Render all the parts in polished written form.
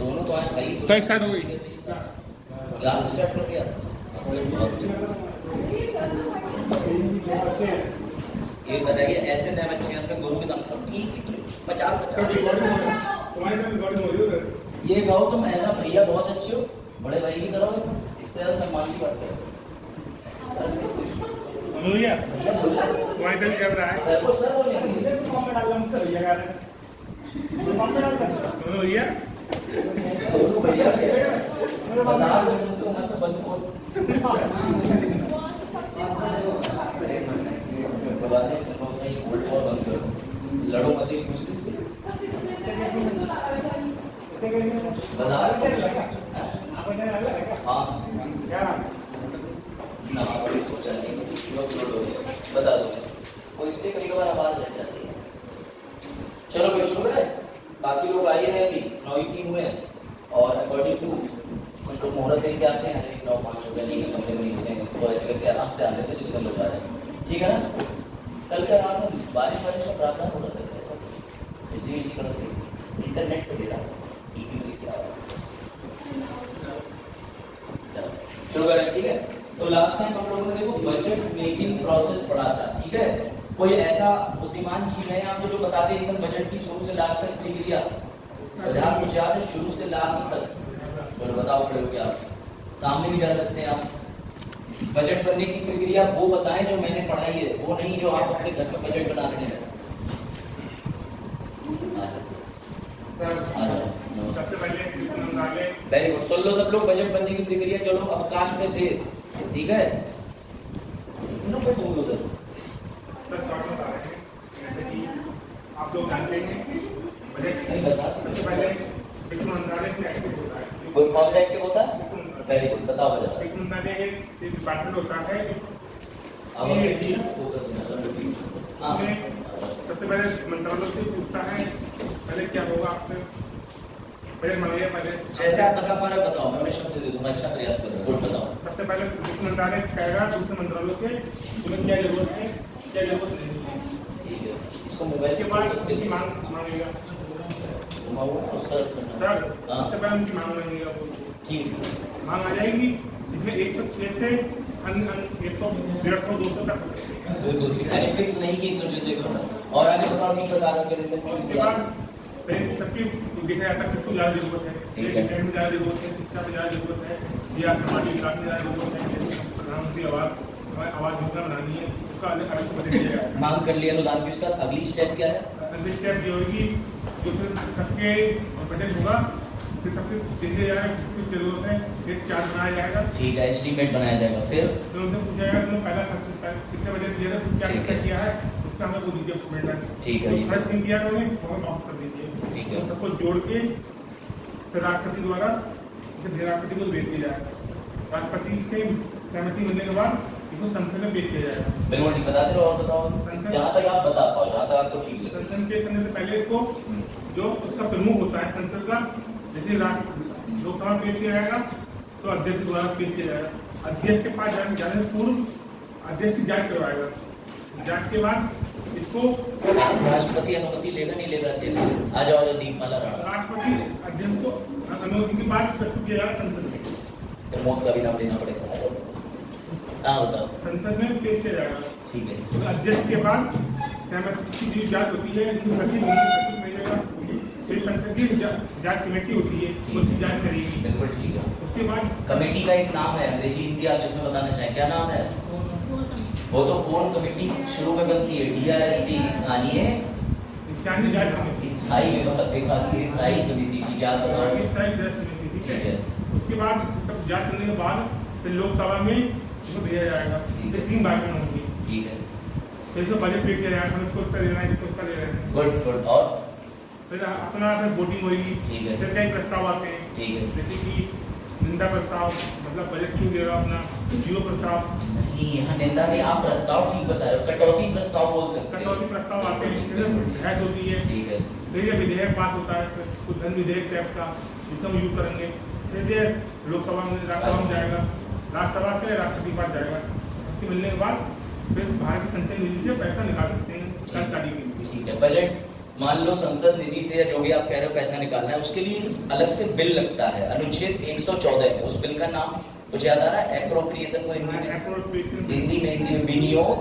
दोनों तो आए भाई। तो स्टार्ट हो गई क्लास स्टार्ट हो गया। ये बताइए ऐसे नए बच्चे हैं अपने गुरु के साथ ठीक 50 ये कहो तुम ऐसा भैया बहुत अच्छे हो, बड़े भाई की तरह हो, इससे ज्यादा सम्मान की बात है। भैया तुम्हारे दिल कर रहा है सर को सर बोलेंगे भैया सोनू भैया बाजार में उसको मत बंद हो बुलाने को भाई वोट और बंद करो, लड़ो मत एक दूसरे से। बाजार हाँ ना बड़ी सोचा नहीं बता दो कोई इसलिए कभी कभार आवाज रह जाती है। चलो कोई शुरू है, बाकी लोग आए हैं अभी 9:03 हुए और अकॉर्डिंग टू कुछ लोग मुहूर्त देख के आते हैं 9:05 हो गया नहीं कमरे में नहीं घुसेंगे तो ऐसे करके आराम से आने थे जितने लोग आ रहे हैं ठीक है ना। कल का रात में बारिश का प्रावधान हो रहा था ऐसा बिजली कर रहे थे इंटरनेट पे दे रहा टीवी में क्या शुरू करें ठीक है। तो लास्ट टाइम हम लोगों ने देखो बजट मेकिंग प्रोसेस पढ़ा था ठीक है। कोई ऐसा बुद्धिमान चीज है आपको जो बताते हैं एकदम बजट की शुरू से लास्ट तक प्रक्रिया बाजार विचार है शुरू से लास्ट तक। चलो बताओ खड़े हो क्या आप सामने भी जा सकते हैं आप। बजट बनने की प्रक्रिया वो बताएं जो मैंने पढ़ाई है, वो नहीं जो आप अपने घर में बजट बनाते हैं। सबसे पहले वेरी गुड सुन लो सब लोग बजट बनने की प्रक्रिया। चलो अवकाश में थे ठीक है आप लोग जानते हैं बजट सबसे पहले वित्त मंत्रालय से एक्टिव होता है। कोई कौन सा एक्टिव होता है? वेरी गुड बताओ बजट। वित्त मंत्रालय एक डिपार्टमेंट होता है सबसे पहले मंत्रालय से पूछता है पहले क्या होगा आपसे बजट मांगेगा पहले जैसे आप बता पा रहे बताओ मैं शब्द दे दूंगा अच्छा प्रयास करूंगा बताओ। सबसे पहले वित्त मंत्रालय कहेगा दूसरे मंत्रालयों के तुम्हें क्या जरूरत है क्या जरूरत नहीं है ठीक है। इसको मोबाइल के बाद उसकी मांग मांगेगा सबसे पहले उनकी मांग मांगेगा ठीक मांग आ जाएगी इसमें 106 से 100 200 तक फिक्स नहीं की 106 से और आगे बताओ नहीं बता रहे सबकी देखा जाता है किसको ज्यादा जरूरत है ज्यादा जरूरत है शिक्षा में ज्यादा जरूरत है या समाज विकास में ज्यादा जरूरत है प्रधानमंत्री आवास योजना बनानी है उसका अलग अलग बजट दिया जाएगा। मांग कर लिया अनुदान की स्टेप अगली स्टेप क्या है? अगली स्टेप ये होगी जो फिर सबके बजट होगा फिर सबके दिया जाएगा किसकी जरूरत है एक चार्ट बनाया जाएगा ठीक है एस्टीमेट बनाया जाएगा फिर उनसे पूछा जाएगा तुमने पहला कितने बजट दिया था क्या किया है उसका हमें वो दीजिए मिलना ठीक है खर्च नहीं किया उन्होंने बहुत ऑफ कर दीजिए ठीक है सबको जोड़ के फिर राष्ट्रपति द्वारा इसे राष्ट्रपति को भेज दिया जाएगा। राष्ट्रपति से सहमति मिलने के बाद इसको संसद में पेश किया जाएगा। बिल्कुल ठीक बताते रहो और बताओ जहाँ तक आप बता पाओ जहाँ तक आपको ठीक लगे। संसद पेश करने से पहले इसको जो उसका प्रमुख होता है संसद का जैसे लोकसभा में पेश किया जाएगा तो अध्यक्ष द्वारा पेश किया जाएगा। अध्यक्ष के पास जाने से पूर्व अध्यक्ष की जांच करवाएगा। जांच के बाद इसको राष्ट्रपति अनुमति लेगा नहीं लेगा आ जाओ दीपमाला राणा राष्ट्रपति अध्यक्ष को अनुमति के बाद प्रस्तुत किया जाएगा संसद में तो मौत का भी नाम लेना पड़ेगा कहाँ बताओ संसद में पेश किया जाएगा ठीक है। तो अध्यक्ष के बाद सहमति की जांच होती है सचिव मिलेगा फिर संसद की जांच कमेटी होती है उसकी जांच करेगी। बिल्कुल ठीक है। उसके बाद कमेटी का एक नाम है अंग्रेजी हिंदी आप जिसमें बताना चाहें क्या नाम है? वो तो कौन कमेटी शुरू में बनती है DRSC स्थानीय स्थायी विभाग की स्थायी समिति की क्या बताओ ठीक है। उसके बाद सब जांच करने के बाद फिर लोकसभा में इसको भेजा जाएगा 3 बार होंगी ठीक है। फिर इसको बजट पेश किया जाएगा इसको उसका देना है इसको उसका देना है गुड गुड और फिर अपना फिर वोटिंग होगी ठीक है। फिर कई प्रस्ताव आते हैं ठीक है जैसे कि निंदा प्रस्ताव मतलब बजट क्यों दे रहा अपना जीरो प्रस्ताव नहीं यहाँ निंदा नहीं आप प्रस्ताव ठीक बता रहे हो कटौती प्रस्ताव बोल सकते हैं कटौती प्रस्ताव आते हैं बहस होती है ठीक है। फिर ये विधेयक पास होता है कुछ धन विधेयक टाइप का जिसका हम यूज करेंगे फिर ये लोकसभा में राज्यसभा में जाएगा राज्यसभा से राष्ट्रपति के पास जाएगा उसके मिलने के बाद फिर भारत की संचय निधि से पैसा निकाल सकते हैं सरकारी के लिए ठीक है। बजट मान लो संसद निधि से या जो भी आप कह रहे हो पैसा निकालना है, उसके लिए अलग से बिल लगता है अनुच्छेद 114 में। उस बिल का नाम कुछ याद आ रहा है? एप्रोप्रिएशन को हिंदी में विनियोग।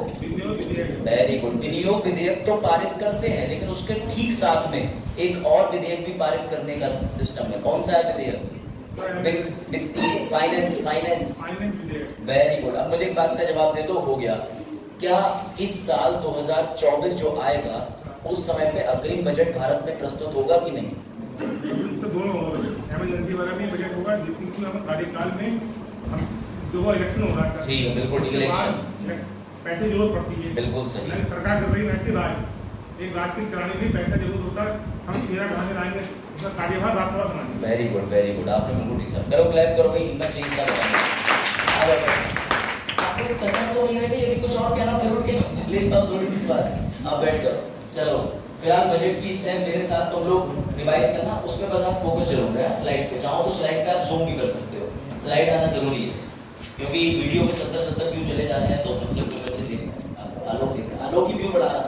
Very good. विनियोग विधेयक तो पारित करते हैं, लेकिन उसके ठीक साथ में एक और विधेयक भी पारित करने का सिस्टम है। कौन सा है विधेयक? वित्तीय फाइनेंस विधेयक। Very good. अब मुझे एक बात का जवाब दे दो, हो गया क्या इस साल 2024 जो आएगा उस समय पे अग्रिम बजट भारत में प्रस्तुत होगा कि नहीं? तो दोनों इमरजेंसी वाला भी बजट होगा, जिसमें हम कार्यकाल में हम जो इलेक्शन हो रहा है। जी बिल्कुल, इलेक्शन पैसे जरूरत पड़ती है। बिल्कुल सही। सरकार कर रही है राज, एक राज के चलाने के लिए पैसा जरूरत होता है। हम तेरा कहाँ से लाएंगे? उसका कार्यभार राष्ट्रपति बनाएंगे। वेरी गुड वेरी गुड, आपने बिल्कुल ठीक सर। करो क्लैप करो भाई, हिम्मत चाहिए था। आपको कसम तो नहीं रही, यदि कुछ और कहना फिर उठ के चले जाओ, थोड़ी सी बात है। आप बैठ जाओ। चलो फिलहाल बजट की स्टेप मेरे साथ तुम लोग रिवाइज करना, उस पर बस आप फोकस जरूर है स्लाइड पे। चाहो तो स्लाइड पे आप जूम भी कर सकते हो, स्लाइड आना जरूरी है, क्योंकि वीडियो में 70 व्यू चले जा रहे हैं तो तुमसे कुछ बच्चे देख रहे हैं। आलोक देख रहे हैं, आलोक की व्यू बढ़ा रहा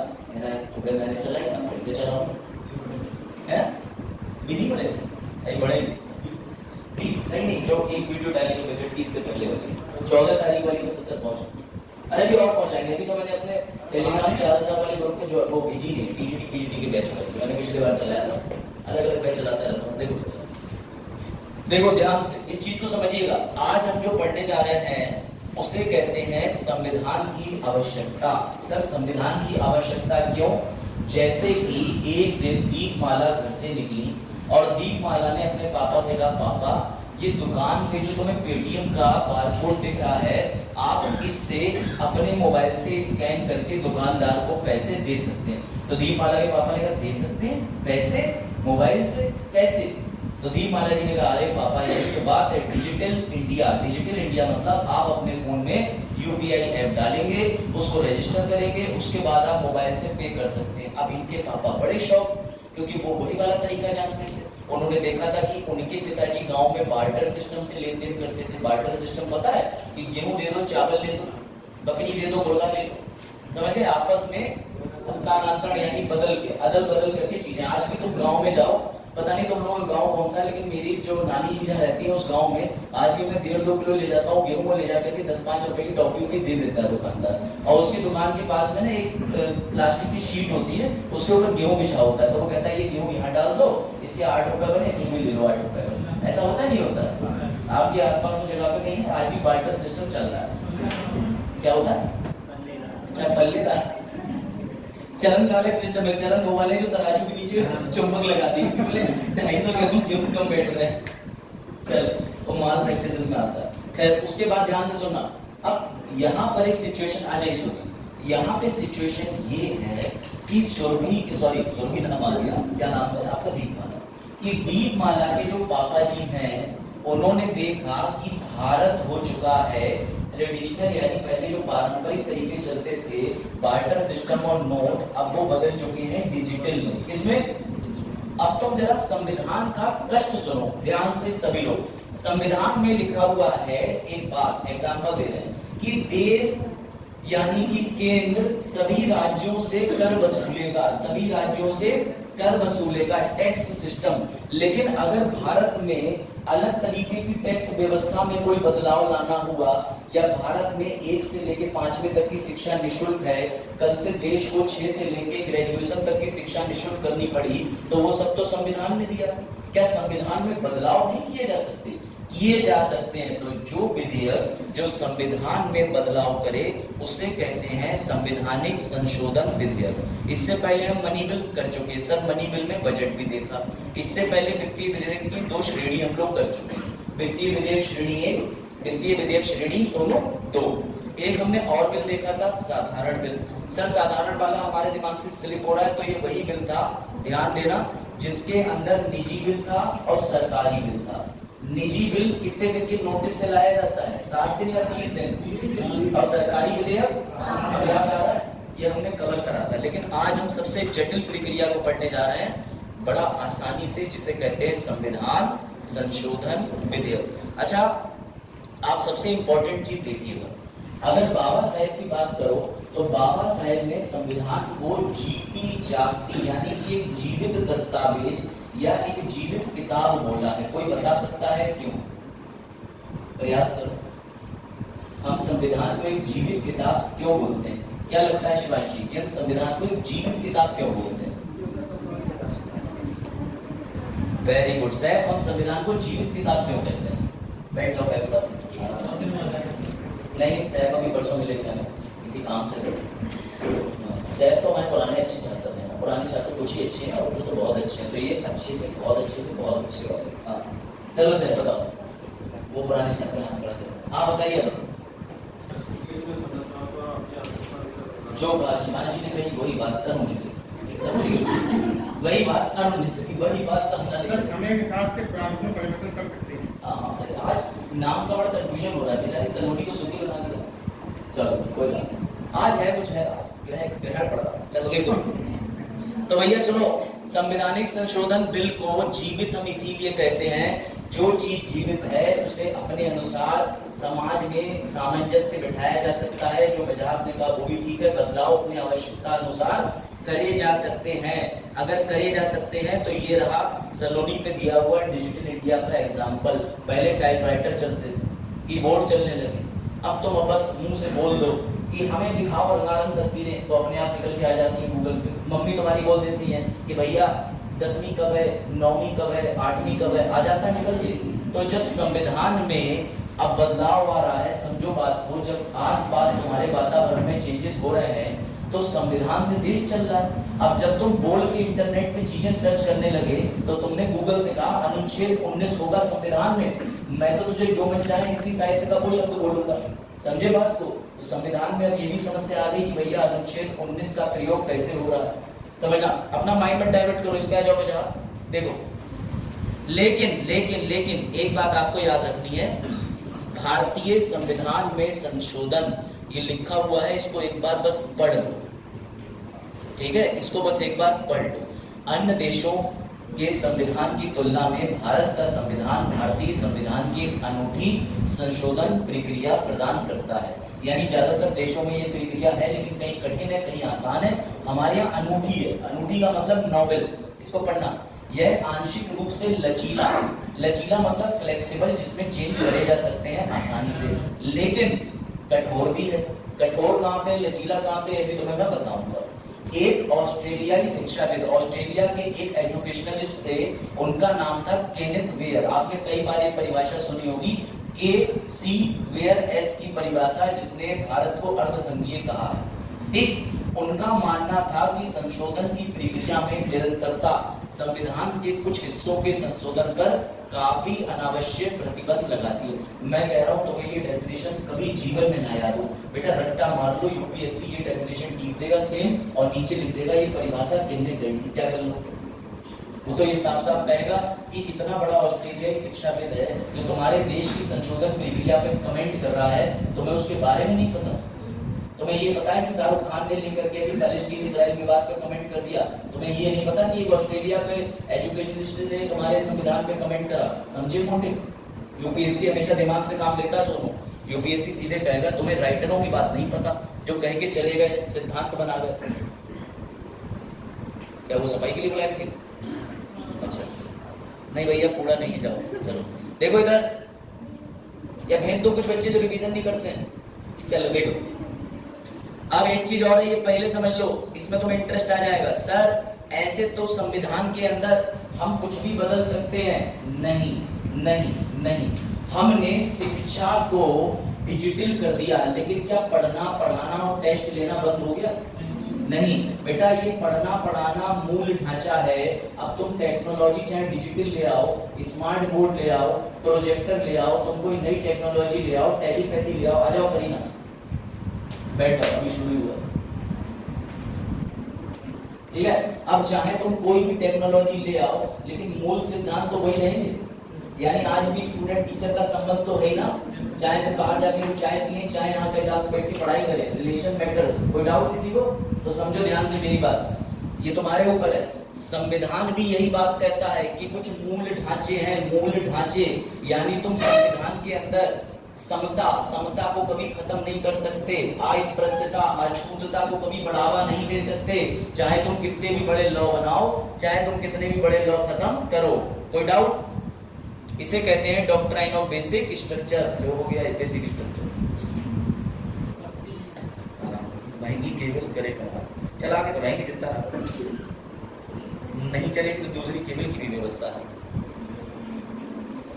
है तो फिर मैंने चलाएगा, फिर से चलाऊँ है विधि बढ़े नहीं बढ़े 30 नहीं जो एक वीडियो डालेंगे बजट 30 से पहले वाली 14 तारीख वाली में 70 पहुंचे। अरे भी और पहुंचाएंगे। अभी तो मैंने अपने टेलीग्राम 4000 वाले ग्रुप में जो वो भेजी नहीं, पीजीटी के बैच पर मैंने पिछले बार चलाया था, अलग अलग बैच चलाता रहता हूँ। देखो ध्यान से इस चीज को समझिएगा। आज हम जो पढ़ने जा रहे हैं उसे कहते हैं संविधान की आवश्यकता। सर संविधान की आवश्यकता क्यों? जैसे कि एक दिन दीपमाला घर से निकली और दीपमाला ने अपने पापा से कहा, पापा ये दुकान पे जो तुम्हें पेटीएम का बारकोड दिख रहा है, आप इससे अपने मोबाइल से स्कैन करके दुकानदार को पैसे दे सकते हैं। तो दीपमाला के पापा ने कहा, दे सकते हैं पैसे मोबाइल से कैसे? तो दीपमाला जी ने कहा, अरे पापा ये तो बात है डिजिटल इंडिया। डिजिटल इंडिया मतलब आप अपने फोन में यूपीआई ऐप डालेंगे, उसको रजिस्टर करेंगे, उसके बाद आप मोबाइल से पे कर सकते हैं। अब इनके पापा बड़े शौक, क्योंकि वो वही वाला तरीका जानते थे। उन्होंने देखा था कि उनके पिताजी गांव में बार्टर सिस्टम से लेन देन करते थे। बार्टर सिस्टम पता है कि गेहूं दे दो, चावल ले दो, बकरी दे दो, मुर्गा ले दो, समझ गए? आपस में हस्तांतरण यानी बदल के अदल बदल करके चीजें। आज भी तुम गांव में जाओ, पता नहीं तुम लोगों का गांव कौन सा है, लेकिन मेरी जो नानी जी जहाँ रहती है उस गांव में आज भी मैं 1.5-2 किलो ले जाता हूँ गेहूं, ले जाकर के 10-5 रुपए की टॉफी भी दे देता है दुकानदार। और उसकी दुकान के पास में ना एक प्लास्टिक की शीट होती है, उसके ऊपर गेहूं बिछा होता है। तो वो कहता है ये गेहूं यहाँ डाल दो, इसके 8 रुपए बने, कुछ भी ले लो 8 रुपए बने। ऐसा होता नहीं होता? आपके आसपास की जगह पे नहीं है? आज भी बार्टर सिस्टम चल रहा है। क्या होता है? अच्छा पल्ले का चरण का अलग सिस्टम है। चरण वो वाले जो तराजू के नीचे चुंबक लगा दी, बोले 250 ग्राम गेहूं कम बैठ रहे हैं। चल वो माल प्रैक्टिसेस में आता है। खैर उसके बाद ध्यान से सुनना। अब यहाँ पर एक सिचुएशन आ जाएगी, सुनिए। यहाँ पे सिचुएशन ये है कि सुरभि नाम आ गया, क्या नाम है आपका? दीपमाला। कि दीपमाला के जो पापा जी हैं उन्होंने देखा कि भारत हो चुका है ट्रेडिशनल यानी पहले जो पारंपरिक तरीके चलते थे बार्टर सिस्टम और नोट, अब वो बदल चुके हैं डिजिटल में। इसमें अब तुम जरा संविधान का कष्ट सुनो ध्यान से सभी लोग। संविधान में लिखा हुआ है एक बात, एग्जांपल दे रहे हैं कि देश यानी कि केंद्र सभी राज्यों से कर वसूलेगा, सभी राज्यों से कर वसूलेगा, टैक्स सिस्टम। लेकिन अगर भारत में अलग तरीके की टैक्स व्यवस्था में कोई बदलाव लाना हुआ या भारत में 1 से लेकर 5वीं तक की शिक्षा निःशुल्क है, कल से देश को 6 से लेकर ग्रेजुएशन तक की शिक्षा निःशुल्क करनी पड़ी, तो वो सब तो संविधान में दिया। क्या संविधान में बदलाव नहीं किए जा सकते? किए जा सकते हैं। तो जो विधेयक जो संविधान में बदलाव करे उसे कहते हैं संवैधानिक संशोधन विधेयक। इससे पहले हम मनी बिल कर चुके हैं सर, मनी बिल में बजट भी देखा। इससे पहले वित्तीय विधेयक की 2 श्रेणी हम लोग कर चुके हैं। वित्तीय विधेयक श्रेणी 1, वित्तीय विधेयक श्रेणी 2। एक हमने और बिल देखा था साधारण बिल। सर साधारण वाला हमारे दिमाग से स्लिप हो रहा है, तो ये वही बिल था, ध्यान देना, जिसके अंदर निजी बिल था और सरकारी बिल था। निजी बिल कितने दिन के नोटिस से लाया जाता है? 60 दिन या 30 दिन। और सरकारी विधेयक याद आ रहा है, ये हमने कवर करा था। लेकिन आज हम सबसे जटिल प्रक्रिया को पढ़ने जा रहे हैं, बड़ा आसानी से, जिसे कहते हैं संविधान संशोधन विधेयक। अच्छा आप सबसे इंपॉर्टेंट चीज देखिएगा, अगर बाबा साहेब की बात करो तो बाबा साहेब ने संविधान को जीती जागती यानी कि एक जीवित दस्तावेज या एक जीवित किताब बोला है। कोई बता सकता है क्यों? प्रयास करो। हम संविधान को एक जीवित किताब क्यों बोलते हैं? क्या लगता है शिवांशी कि हम संविधान को एक जीवित किताब क्यों बोलते हैं? वेरी गुड सैफ, हम संविधान को जीवित किताब क्यों कहते हैं? बैठ जाओ बैठ जाओ। नहीं सैफ अभी परसों मिलेगा ना किसी काम से। सैफ तो हमारे पुराने अच्छे छात्र हैं ना, पुराने छात्र कुछ ही अच्छे हैं और कुछ तो बहुत अच्छे हैं, तो ये अच्छे से बहुत अच्छे वाले। हाँ चलो सैफ बताओ, वो पुराने छात्र यहाँ पढ़ाते हैं। हाँ बताइए अब। जो बात शिवांशी ने कही वही बात करूँ वही बात वही बात समझा समय के साथ प्रारूप में परिवर्तन कर सकते हैं। हाँ सर, आज नाम का बड़ा कंफ्यूजन हो रहा है, बेचारी सलोनी को सूखी बना दिया। चलो कोई बात नहीं, आज है कुछ है, ग्रहण पड़ा। चलो देखो तो भैया सुनो, संवैधानिक संशोधन बिल को जीवित हम इसीलिए कहते हैं, जो चीज जीवित है उसे अपने अनुसार समाज में सामंजस्य बिठाया जा सकता है। जो मजाक ने कहा वो भी ठीक है, बदलाव अपनी आवश्यकता अनुसार करे जा सकते हैं। अगर करे जा सकते हैं तो ये रहा सलोनी पे दिया हुआ डिजिटल इंडिया का एग्जाम्पल। पहले टाइपराइटर चलते थे, कीबोर्ड चलने लगे, अब तो बस मुंह से बोल दो कि हमें दिखाओ रंगारंग तस्वीरें, तो अपने आप निकल के आ जाती है गूगल पे। मम्मी तुम्हारी बोल देती है कि भैया 10वीं कब है, 9वीं कब है, 8वीं कब है, आ जाता है निकल के। तो जब संविधान में अब बदलाव आ रहा है, समझो बात को, जब आसपास हमारे वातावरण में चेंजेस हो रहे हैं तो संविधान से देश चल रहा है। अब जब तुम बोल के इंटरनेट पे चीजें सर्च करने लगे तो तुमने गूगल से कहा अनुच्छेद 19 होगा संविधान में, मैं तो तुझे जो मन चाहे हिंदी साहित्य का वो शब्द बोलूंगा। समझे बात को? तो संविधान में अब ये भी समस्या आ गई कि भैया अनुच्छेद 19 का प्रयोग कैसे हो रहा है। समझना, अपना माइंड में डाइवर्ट करो, इसमें आ जाओ बजा। देखो लेकिन एक बात आपको याद रखनी है, भारतीय संविधान में संशोधन ये लिखा हुआ है, इसको एक बार बस पढ़ लो, ठीक है? इसको बस एक बार पढ़ लो। अन्य देशों के संविधान की तुलना में भारत का संविधान भारतीय संविधान की एक अनूठी संशोधन प्रक्रिया प्रदान करता है। यानी ज्यादातर देशों में ये प्रक्रिया है, लेकिन कहीं कठिन है, कहीं आसान है। हमारे यहाँ अनूठी है। अनूठी का मतलब नोवेल, इसको पढ़ना। यह आंशिक रूप से लचीला, लचीला मतलब फ्लेक्सिबल, जिसमें चेंज करे जा सकते हैं आसानी से, लेकिन कठोर भी है। कठोर कहाँ पे, लचीला कहाँ पे, अभी तुम्हें मैं बताऊंगा। एक ऑस्ट्रेलियाई शिक्षाविद, ऑस्ट्रेलिया के एक एजुकेशनलिस्ट थे, उनका नाम था केनेथ वेयर। आपने कई बार ये परिभाषा सुनी होगी, के.सी. वेयर एस की परिभाषा, जिसने भारत को अर्धसंघीय कहा है। ठीक, उनका मानना था कि संशोधन की प्रक्रिया में निरंतरता संविधान के कुछ हिस्सों के संशोधन पर काफी अनावश्यक प्रतिबंध लगाती है। मैं कह रहा हूं तुम्हें ये डेफिनेशन कभी जीवन में ना याद हो बेटा, रट्टा मार लो, यूपीएससी ये डेफिनेशन लिख देगा सेम और नीचे लिख देगा ये परिभाषा किसने गई, क्या कर लो? वो तो ये साफ साफ कहेगा कि इतना बड़ा ऑस्ट्रेलियाई शिक्षाविद है जो तुम्हारे देश की संशोधन प्रक्रिया पे कमेंट कर रहा है, तुम्हें उसके बारे में नहीं पता। तुम्हें ये पता है कि शाहरुख खान ने लेकर के भी पैलेस्टीन इजराइल विवाद पे कमेंट कर दिया, तुम्हें ये नहीं पता कि एक ऑस्ट्रेलिया पे एजुकेशनिस्ट ने तुम्हारे संविधान पे कमेंट करा। समझे मोटिव? यूपीएससी हमेशा दिमाग से काम लेता है। सुनो, यूपीएससी सीधे कहेगा तुम्हें राइटरों की बात नहीं पता, जो कह के चले गए, सिद्धांत बना गए। क्या वो सफाई के लिए बुलाया किसी? अच्छा नहीं भैया, कूड़ा नहीं है, जाओ। चलो देखो इधर, या भेज दो कुछ बच्चे जो रिवीजन नहीं करते हैं। चलो देखो, अब एक चीज और है, ये पहले समझ लो, इसमें तुम्हें इंटरेस्ट आ जाएगा। सर ऐसे तो संविधान के अंदर हम कुछ भी बदल सकते हैं? नहीं नहीं नहीं, हमने शिक्षा को डिजिटल कर दिया, लेकिन क्या पढ़ना पढ़ाना और टेस्ट लेना बंद हो गया? नहीं बेटा, ये पढ़ना पढ़ाना मूल ढांचा है। अब तुम टेक्नोलॉजी चाहे डिजिटल ले आओ, स्मार्ट बोर्ड ले आओ, प्रोजेक्टर ले आओ, तुम कोई नई टेक्नोलॉजी ले आओ, टेलीपैथी ले आओ, आ जाओ फरीना, बैठ जाओ, अभी शुरू हुआ। ठीक है, अब चाहे तुम कोई भी टेक्नोलॉजी ले आओ, लेकिन मूल सिद्धांत तो वही रहेंगे। यानी आज भी स्टूडेंट टीचर का संबंध तो है ना, चाहे तुम बाहर जाके चाय पिए, चाहे यहाँ पे क्लास बैठ के पढ़ाई करें, रिलेशन मैटर्स। कोई डाउट किसी को? तो समझो ध्यान से मेरी बात, ये तुम्हारे ऊपर है। संविधान भी यही बात कहता है कि कुछ मूल ढांचे हैं, मूल ढांचे, यानी तुम संविधान के अंदर समता, समता को कभी खत्म नहीं कर सकते। अस्पृश्यता, अछूतता को कभी बढ़ावा नहीं दे सकते, चाहे तुम कितने भी बड़े लॉ बनाओ, चाहे तुम कितने भी बड़े लॉ खत्म करो। कोई डाउट? इसे कहते हैं डॉक्ट्राइन ऑफ बेसिक स्ट्रक्चर। जो हो गया बेसिक स्ट्रक्चर। महंगी केबल करे चला के तो रहेंगे, चिंता ना करो, नहीं चलेगी तो दूसरी केबल की भी व्यवस्था है।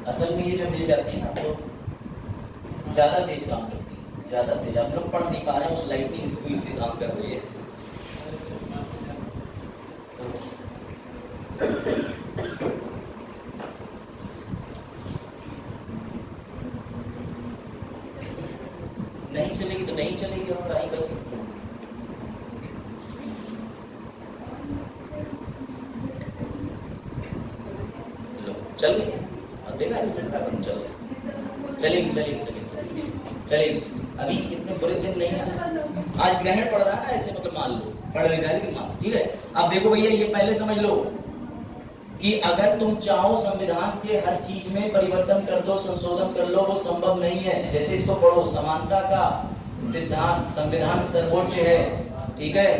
असल में ये जो मिल जाती है ना तो ज्यादा तेज काम करती है, ज्यादा तेज। आप लोग पढ़ नहीं पा रहे हैं, उस लाइटनिंग स्पीड से काम कर रही है। नहीं चलेगी तो नहीं चलेगी, हम ट्राई कर सकते हैं। लो चल गई, अब देखा चलेगी चलेगी चलेगी चलेगी। अभी इतने बुरे दिन नहीं है, आज ग्रहण पड़ रहा है ना, ऐसे मतलब मान लो पढ़ लेना, लेकिन मान ठीक है। अब देखो भैया, ये पहले समझ लो कि अगर तुम चाहो संविधान के हर चीज में परिवर्तन कर दो, संशोधन कर लो, वो संभव नहीं है। जैसे इसको पढ़ो, समानता का सिद्धांत, संविधान सर्वोच्च है, ठीक है।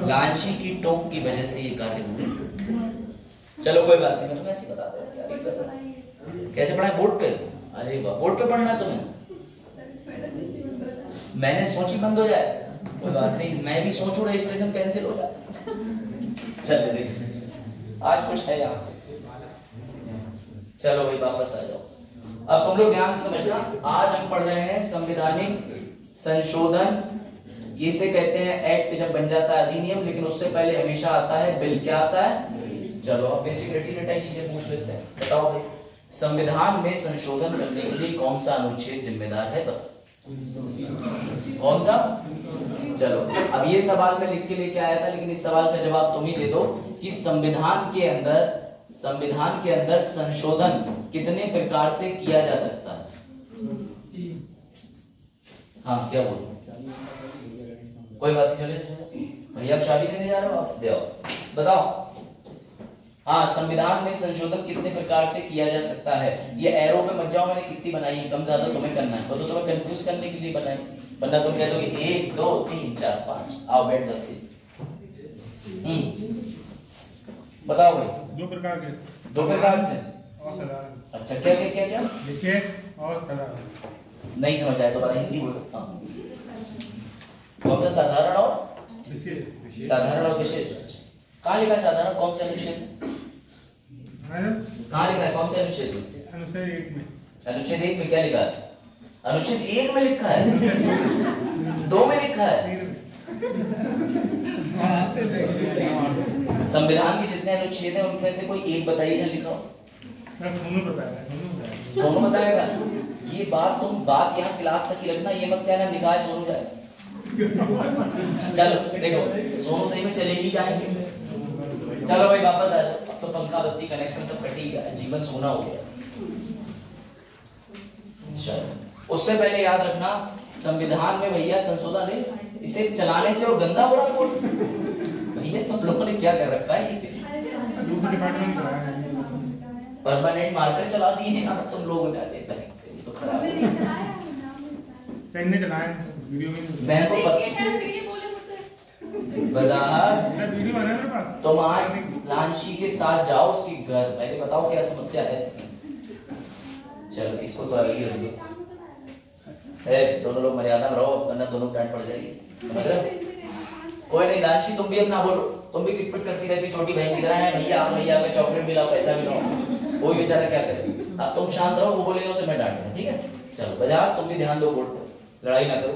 लांची की टोक की वजह से ये कार्य हुआ। चलो कोई बात नहीं, मैं तुम्हें ऐसे बताता हूँ कैसे पढ़ा है बोर्ड पे। अरे वाह, बोर्ड पे पढ़ना है तुम्हें। मैंने सोची बंद हो जाए, कोई बात नहीं, मैं भी सोचूं रजिस्ट्रेशन कैंसिल हो जाए। चलो देखिए, आज कुछ है यहाँ। चलो भाई वापस आ जाओ। अब तुम लोग ध्यान से समझना, आज हम पढ़ रहे हैं संवैधानिक संशोधन। इसे कहते हैं एक्ट जब बन जाता है अधिनियम, लेकिन उससे पहले हमेशा आता है बिल। क्या आता है? चलो अब बेसिक रिलेटेड चीजें पूछ लेते हैं। बताओ भाई, संविधान में संशोधन करने के लिए कौन सा अनुच्छेद जिम्मेदार है? कौन सा? चलो अब ये सवाल में लिख के लेके आया था, लेकिन इस सवाल का जवाब तुम ही दे दो कि संविधान के अंदर संशोधन कितने प्रकार से किया जा सकता है? हाँ क्या बोल? कोई बात नहीं, चले भैया आप शादी देने जा रहे हो, आप दे आओ, बताओ। हाँ, संविधान में संशोधन कितने प्रकार से किया जा सकता है? ये एरो पे मत जाओ, मैंने कितनी बनाई है, कम ज्यादा तुम्हें करना है, तो तुम्हें कंफ्यूज करने के लिए बनाई, वरना तुम कह दोगे 1 2 3 4 5। आओ बैठ जाते। बताओ भाई। 2 प्रकार के। 2 प्रकार से? और अच्छा क्या क्या क्या क्या? लिखित और साधारण। नहीं समझ आया तो बात हिंदी बोलो। हाँ, कौन सा? साधारण और विशेष। साधारण और विशेष। कहाँ लिखा है साधारण? कौन से अनुच्छेद? कहाँ लिखा है? कौन से अनुच्छेद? अनुच्छेद 1 में। अनुच्छेद 1 में क्या लिखा है? अनुच्छेद 1 में लिखा है, 2 में लिखा है। संविधान के जितने अनुच्छेद हैं उनमें से कोई एक बताइए जो लिखा हो। सोनू बताएगा। ये बात यहाँ क्लास तक ही रखना, ये मत कहना लिखा है सोनू जाए। चलो देखो, सोनू सही में चले ही जाएंगे। चलो भाई वापस आ जाओ, अब तो पंखा बत्ती कनेक्शन सब कट ही गया, जीवन सोना हो गया। चलो उससे पहले याद रखना, संविधान में भैया संशोधन है, इसे चलाने से और गंदा हो रहा है भैया। तुम लोगों ने क्या कर रखा है? परमानेंट मार्कर चला दिए हैं अब तुम लोगों ने। तो खराब मैं तो लांशी के साथ जाओ उसके घर, पहले बताओ क्या समस्या है। चलो इसको तो अभी दोनों लोग मर्यादा में रहो, वरना दोनों डांट पड़ जाएगी। कोई नहीं लांशी, तुम भी अपना बोलो, तुम भी किटपिट करती रहती छोटी बहन की तरह है, भैया भैया मैं चॉकलेट भी लाओ, पैसा भी लाओ। वही बेचारा क्या करे। अब तुम शांत रहो, वो बोलेगा उसे मैं डांटूंगा, ठीक है? चलो बजा, तुम भी ध्यान दो बोर्ड पर, लड़ाई ना करो।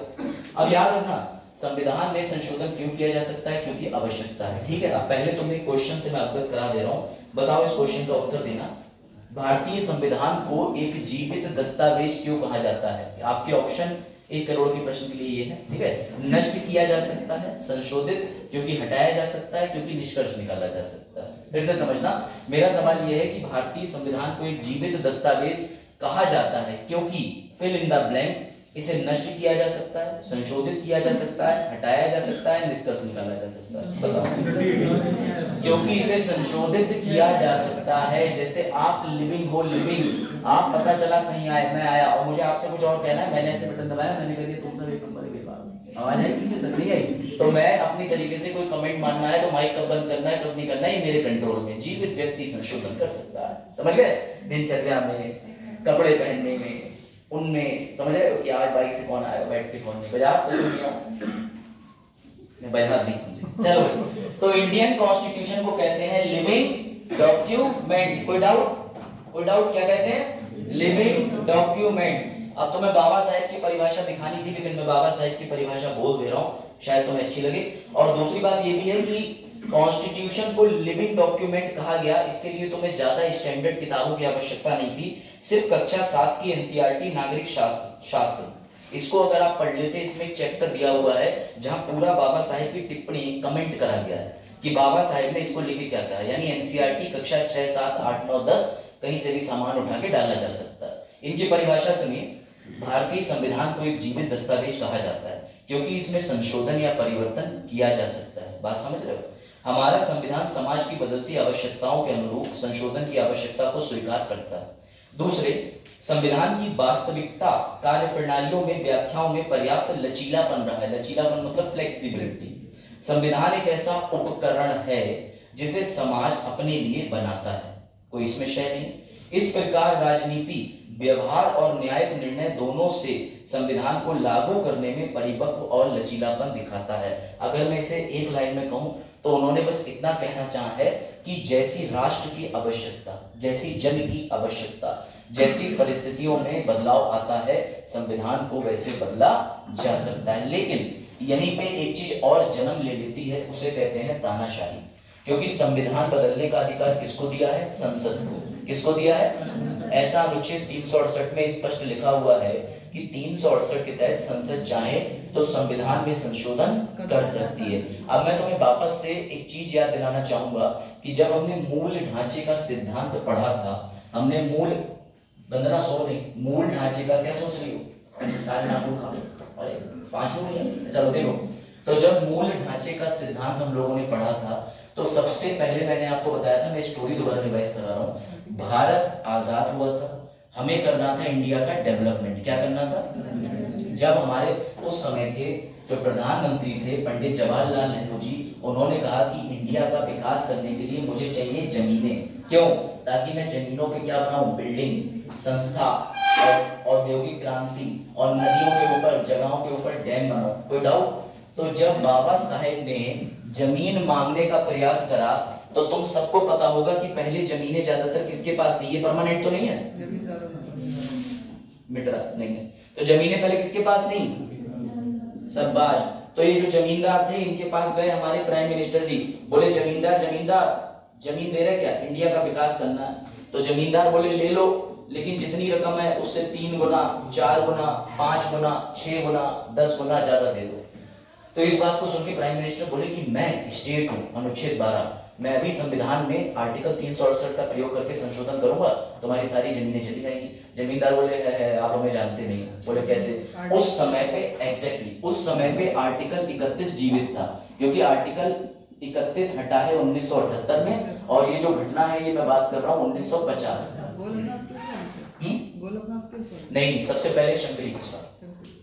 अब याद रखना, संविधान में संशोधन क्यों किया जा सकता है? क्योंकि आवश्यकता है, ठीक है? अब पहले तुमने क्वेश्चन से मैं अवगत करा दे रहा हूँ, बताओ इस क्वेश्चन का उत्तर देना। भारतीय संविधान को एक जीवित दस्तावेज क्यों कहा जाता है? आपके ऑप्शन 1 करोड़ के प्रश्न के लिए ये है, ठीक है? नष्ट किया जा सकता है, संशोधित क्योंकि हटाया जा सकता है, क्योंकि निष्कर्ष निकाला जा सकता है। फिर से समझना, मेरा सवाल ये है कि भारतीय संविधान को एक जीवित दस्तावेज कहा जाता है क्योंकि फिल इन द ब्लैंक, इसे नष्ट किया जा सकता है, संशोधित किया जा सकता है, हटाया जा सकता है, निष्कर्ष निकाला जा सकता है। बताओ। क्योंकि इसे संशोधित किया जा सकता है। जैसे आप लिविंग हो, लिविंग, आप पता चला कहीं आए, मैं आया और मुझे आपसे कुछ और कहना है, मैंने ऐसे बटन दबाया, मैंने कह दिया तुम सब एक नंबर के बाद आवाज आई पीछे तक नहीं आई, तो मैं अपनी तरीके से कोई कमेंट मानना है तो माइक कब बंद करना है कब नहीं करना है ये मेरे कंट्रोल में। जीवित व्यक्ति संशोधन कर सकता है, समझ गए? दिनचर्या में, कपड़े पहनने में, उनमें, समझ रहे हो कि आज बाइक से कौन आएगा, बैठ के कौन नहीं, बजात तो बयान नहीं समझे। चलो भाई, तो इंडियन कॉन्स्टिट्यूशन को कहते हैं लिविंग डॉक्यूमेंट। कोई डाउट? कोई डाउट? क्या कहते हैं? Living document. अब तो मैं बाबा साहेब की परिभाषा दिखानी थी, लेकिन मैं बाबा साहेब की परिभाषा बोल दे रहा हूं, शायद तुम्हें अच्छी लगे। और दूसरी बात ये भी है कि कॉन्स्टिट्यूशन को लिविंग डॉक्यूमेंट कहा गया, इसके लिए तुम्हें ज्यादा स्टैंडर्ड किताबों की आवश्यकता नहीं थी। सिर्फ कक्षा 7 की एनसीईआरटी नागरिक शास्त्र, इसको अगर आप पढ़ लेते, इसमें एक चैप्टर दिया हुआ है जहां पूरा बाबा साहेब की टिप्पणी कमेंट करा गया है कि बाबा साहेब ने इसको लेके क्या कहा। यानी एनसीईआरटी कक्षा 6, 7, 8, 9, 10 कहीं से भी सामान उठा के डाला जा सकता है। इनकी परिभाषा सुनिए। भारतीय संविधान को एक जीवित दस्तावेज कहा जाता है क्योंकि इसमें संशोधन या परिवर्तन किया जा सकता है। बात समझ रहे हो? हमारा संविधान समाज की बदलती आवश्यकताओं के अनुरूप संशोधन की आवश्यकता को स्वीकार करता है। दूसरे, संविधान की वास्तविकता कार्य प्रणालियों में, व्याख्याओं में पर्याप्त लचीलापन रहा है। लचीलापन मतलब फ्लेक्सिबिलिटी। संविधान एक ऐसा उपकरण है जिसे समाज अपने लिए बनाता है, कोई इसमें शय नहीं। इस प्रकार राजनीति, व्यवहार और न्यायिक निर्णय दोनों से संविधान को लागू करने में परिपक्व और लचीलापन दिखाता है। अगर मैं इसे एक लाइन में कहूं तो उन्होंने बस इतना कहना चाहा है कि जैसी राष्ट्र की आवश्यकता, जैसी जन की आवश्यकता, जैसी परिस्थितियों में बदलाव आता है, संविधान को वैसे बदला जा सकता है। लेकिन यहीं पे एक चीज और जन्म ले लेती है, उसे कहते हैं तानाशाही। क्योंकि संविधान बदलने का अधिकार किसको दिया है? संसद को। किसको दिया है? ऐसा अनुच्छेद 368 में स्पष्ट लिखा हुआ है कि 368 के तहत संसद चाहे तो संविधान में संशोधन कर सकती है। अब मैं तुम्हें वापस से एक चीज याद दिलाना चाहूंगा कि जब हमने मूल ढांचे का सिद्धांत पढ़ा था, हमने मूल बंदना सो नहीं, मूल ढांचे का क्या सोच रही हो? सारे नाम खा लो, अरे 5 हो गए, चलो देखो। तो जब मूल ढांचे का सिद्धांत हम लोगों ने पढ़ा था तो सबसे पहले मैंने आपको बताया था, मैं स्टोरी दोबारा रिवाइज करा रहा हूं। भारत आजाद हुआ था, हमें करना था इंडिया का डेवलपमेंट। क्या करना था? जब हमारे उस समय के जो प्रधानमंत्री थे पंडित जवाहरलाल नेहरू जी, उन्होंने कहा कि इंडिया का विकास करने के लिए मुझे चाहिए जमीनें। क्यों? ताकि मैं जमीनों पे क्या बनाऊं? बिल्डिंग, संस्था और औद्योगिक क्रांति और नदियों के ऊपर, जगहों के ऊपर डैम बनाऊं। कोई डाउट? तो जब बाबा साहेब ने जमीन मांगने का प्रयास करा तो तुम सबको पता होगा कि पहले जमीनें ज्यादातर किसके पास थी? ये परमानेंट तो नहीं है, मिटरा नहीं है, तो जमीनें पहले किसके पास थी? सबबाज। तो ये जो जमींदार थे इनके पास गए हमारे प्राइम मिनिस्टर जी, बोले जमींदार जमीन दे रहे क्या? इंडिया का विकास करना है। तो जमींदार बोले ले लो, लेकिन जितनी रकम है उससे 3 गुना, 4 गुना, 5 गुना, 6 गुना, 10 गुना ज्यादा दे दो। तो इस बात को सुन के प्राइम मिनिस्टर बोले कि मैं स्टेट हूं, अनुच्छेद 12, मैं अभी संविधान में आर्टिकल 368 का प्रयोग करके संशोधन करूंगा, तुम्हारी सारी जमीनें चली जाएंगी। जमींदार बोले आप हमें जानते नहीं। बोले कैसे? उस समय पे एग्जैक्टली उस समय पे आर्टिकल 31 जीवित था, क्योंकि आर्टिकल 31 हटा है 1978 में, और ये जो घटना है ये मैं बात कर रहा हूँ 1950 नहीं, सबसे पहले शंकरी प्रसाद,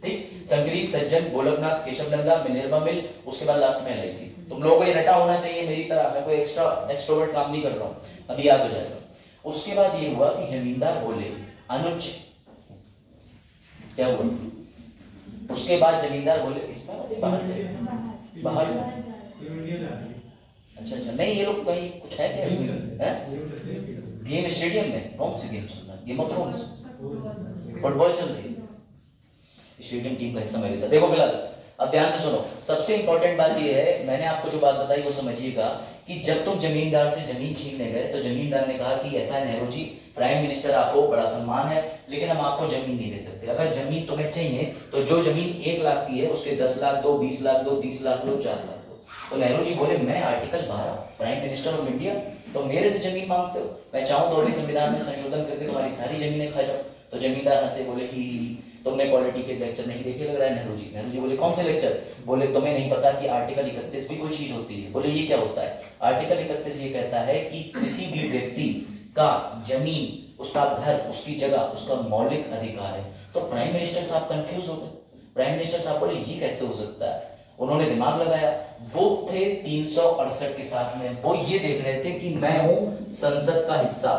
ठीक, शंकरी, सज्जन, गोलकनाथ, केशवनंदा, मिनर्वा मिल, उसके बाद लास्ट में एलआईसी। तुम लोगों को ये रटा होना चाहिए मेरी तरह, मैं कोई एक्स्ट्रोवर्ट काम नहीं कर रहा हूँ, अभी याद हो जाएगा। उसके बाद ये हुआ कि जमींदार बोले अनुच्छेद, क्या हुआ? उसके बाद जमींदार बोले इसमें बाहर से अच्छा, नहीं ये लोग कहीं कुछ है क्या? गेम स्टेडियम में कौन सी गेम चल रहा है? गेम ऑफ थ्रोन्स, फुटबॉल चल रही है, स्टेडियम टीम का हिस्सा मैं लेता। देखो फिलहाल अब ध्यान से सुनो, सबसे इंपॉर्टेंट बात ये है, मैंने आपको जो बात बताई वो समझिएगा कि जब तुम जमींदार से जमीन छीनने गए तो जमींदार ने कहा कि ऐसा है नेहरू जी, प्राइम मिनिस्टर आपको बड़ा सम्मान है, लेकिन हम आपको जमीन नहीं दे सकते। अगर जमीन तुम्हें चाहिए तो जो जमीन 1 लाख की है उसके 10 लाख दो, 20 लाख दो, 30 लाख दो, 4 लाख दो। तो नेहरू जी बोले मैं article 12 prime minister of India, तो मेरे से जमीन मांगते हो? मैं चाहूं तो अभी संविधान में संशोधन करके तुम्हारी सारी जमीनें खा जाओ। तो जमींदार हंसे, बोले कि तुमने पॉलिटी के लेक्चर नहीं देखे लग रहा है नेहरू जी बोले कौन से लेक्चर? बोले तुम्हें नहीं पता कि आर्टिकल 31 भी कोई चीज होती है? बोले ये क्या होता है? आर्टिकल 31 ये कहता है कि किसी भी व्यक्ति का जमीन, उसका घर, उसकी जगह, उसका मौलिक अधिकार है। तो प्राइम मिनिस्टर साहब कंफ्यूज हो गए। प्राइम मिनिस्टर साहब बोले ये कैसे हो सकता है? उन्होंने दिमाग लगाया। वो थे 368 के साथ में, वो ये देख रहे थे कि मैं हूं संसद का हिस्सा,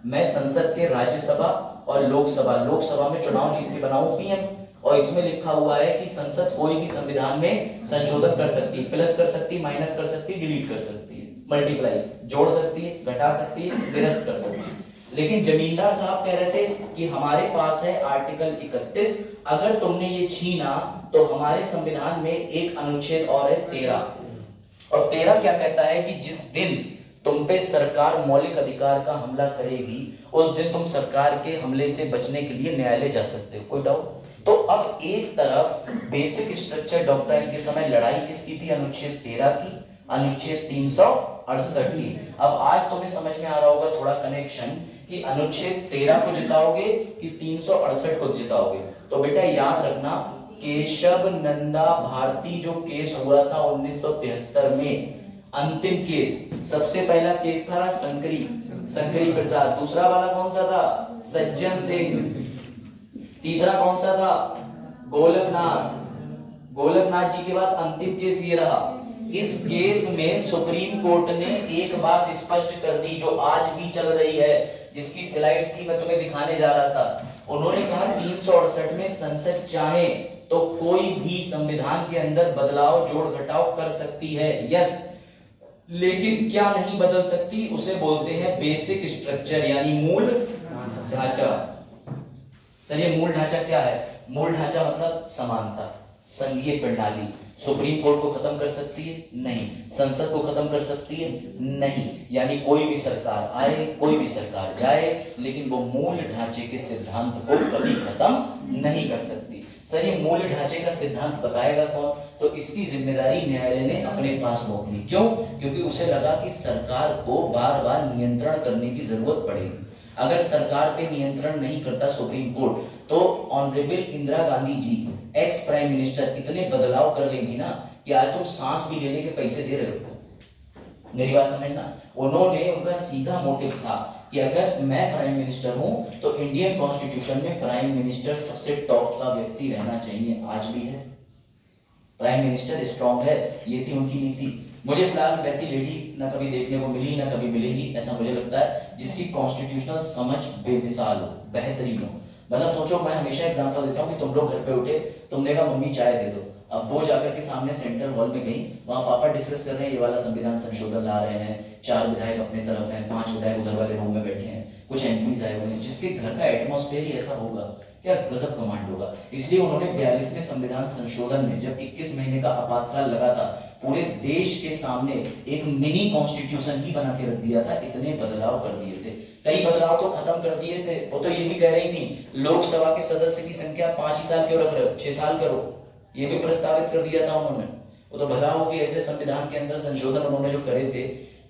मैं संसद के राज्यसभा और लोकसभा में चुनाव जीत के बनाऊं पीएम, और इसमें लिखा हुआ है कि संसद कोई भी संविधान में संशोधन कर सकती है, प्लस कर सकती है, माइनस कर सकती है, डिलीट कर सकती है, मल्टीप्लाई जोड़ सकती है, घटा सकती है, निरस्त कर सकती है। लेकिन जमींदार साहब कह रहे थे कि हमारे पास है आर्टिकल 31, अगर तुमने ये छीना तो हमारे संविधान में एक अनुच्छेद और है 13, और 13 क्या कहता है कि जिस दिन तुम पे सरकार मौलिक अधिकार का हमला करेगी उस दिन तुम सरकार के हमले से बचने के लिए न्यायालय जा सकते हो। कोई डाउट? तो अब एक तरफ बेसिक स्ट्रक्चर डॉक्ट्राइन के समय लड़ाई किसकी थी? अनुच्छेद 13 की, अनुच्छेद 368 की। अब आज तुम्हें समझ में आ रहा होगा थोड़ा कनेक्शन कि अनुच्छेद 13 को जिताओगे कि 368 को जिताओगे। तो बेटा याद रखना, केशव नंदा भारती जो केस हुआ था 1973 में, अंतिम केस, सबसे पहला केस था शंकरी प्रसाद, दूसरा वाला कौन सा था? सज्जन सिंह, तीसरा कौन सा था? गोलकनाथ जी के बाद अंतिम केस ये रहा। इस केस में सुप्रीम कोर्ट ने एक बात स्पष्ट कर दी जो आज भी चल रही है, जिसकी स्लाइड थी मैं तुम्हें दिखाने जा रहा था। उन्होंने कहा 368 में संसद चाहे तो कोई भी संविधान के अंदर बदलाव, जोड़ घटाव कर सकती है, यस, लेकिन क्या नहीं बदल सकती? उसे बोलते हैं बेसिक स्ट्रक्चर, यानी मूल ढांचा। सर ये मूल ढांचा क्या है? मूल ढांचा मतलब समानता, संघीय प्रणाली। सुप्रीम कोर्ट को खत्म कर सकती है? नहीं। संसद को खत्म कर सकती है? नहीं। यानी कोई भी सरकार आए, कोई भी सरकार जाए, लेकिन वो मूल ढांचे के सिद्धांत को कभी खत्म नहीं कर सकती। सर ये मूल ढांचे का सिद्धांत बताएगा कौन? तो इसकी जिम्मेदारी न्यायालय ने अपने पास रोक ली। क्यों? क्योंकि उसे लगा कि सरकार को बार बार नियंत्रण करने की जरूरत पड़ेगी। अगर सरकार पे नियंत्रण नहीं करता सुप्रीम कोर्ट, तो honourable Indira Gandhi ji, ex prime minister, इतने बदलाव कर लेंगी ना कि आज तुम सांस भी लेने के पैसे दे रहे हो। मेरी बात समझना। उन्होंने, उनका सीधा मोटिव था कि अगर मैं प्राइम मिनिस्टर हूं तो इंडियन कॉन्स्टिट्यूशन में प्राइम मिनिस्टर सबसे टॉप का व्यक्ति रहना चाहिए। आज भी है, प्राइम मिनिस्टर स्ट्रॉन्ग है, ये थी उनकी नीति। मुझे फिलहाल वैसी लेडी ना कभी देखने को मिली, ना कभी मिलेगी, ऐसा मुझे लगता है, जिसकी कॉन्स्टिट्यूशनल समझ बेमिसाल हो, बेहतरीन हो। मतलब सोचो, मैं हमेशा एग्जांपल देता हूँ कि तुम लोग घर पे उठे, तुमने कहा मम्मी चाय दे दो, अब वो जाकर के सामने सेंट्रल हॉल में गई, वहां पापा डिस्कस कर रहे हैं ये वाला संविधान संशोधन ला रहे हैं, 4 विधायक अपने तरफ हैं, 5 विधायक उधर वाले रूम में बैठे हैं, कुछ एमपीज आए हुए हैं, जिसके घर का एटमॉस्फेयर ही ऐसा होगा, क्या गजब कमांड होगा। इसलिए उन्होंने 42वें संविधान संशोधन में जब 21 महीने का आपातकाल लगा था, पूरे देश के सामने एक मिनी कॉन्स्टिट्यूशन ही बना के रख दिया था। इतने बदलाव कर दिए थे, कई बदलाव तो खत्म कर दिए थे। वो तो ये भी कह रही थी लोकसभा के सदस्य की संख्या 5 ही साल क्यों रख रहे हो, 6 साल करो, ये भी प्रस्तावित कर दिया था उन्होंने। वो तो भला हो कि ऐसे संविधान के अंदर संशोधन उन्होंने जो करे थे,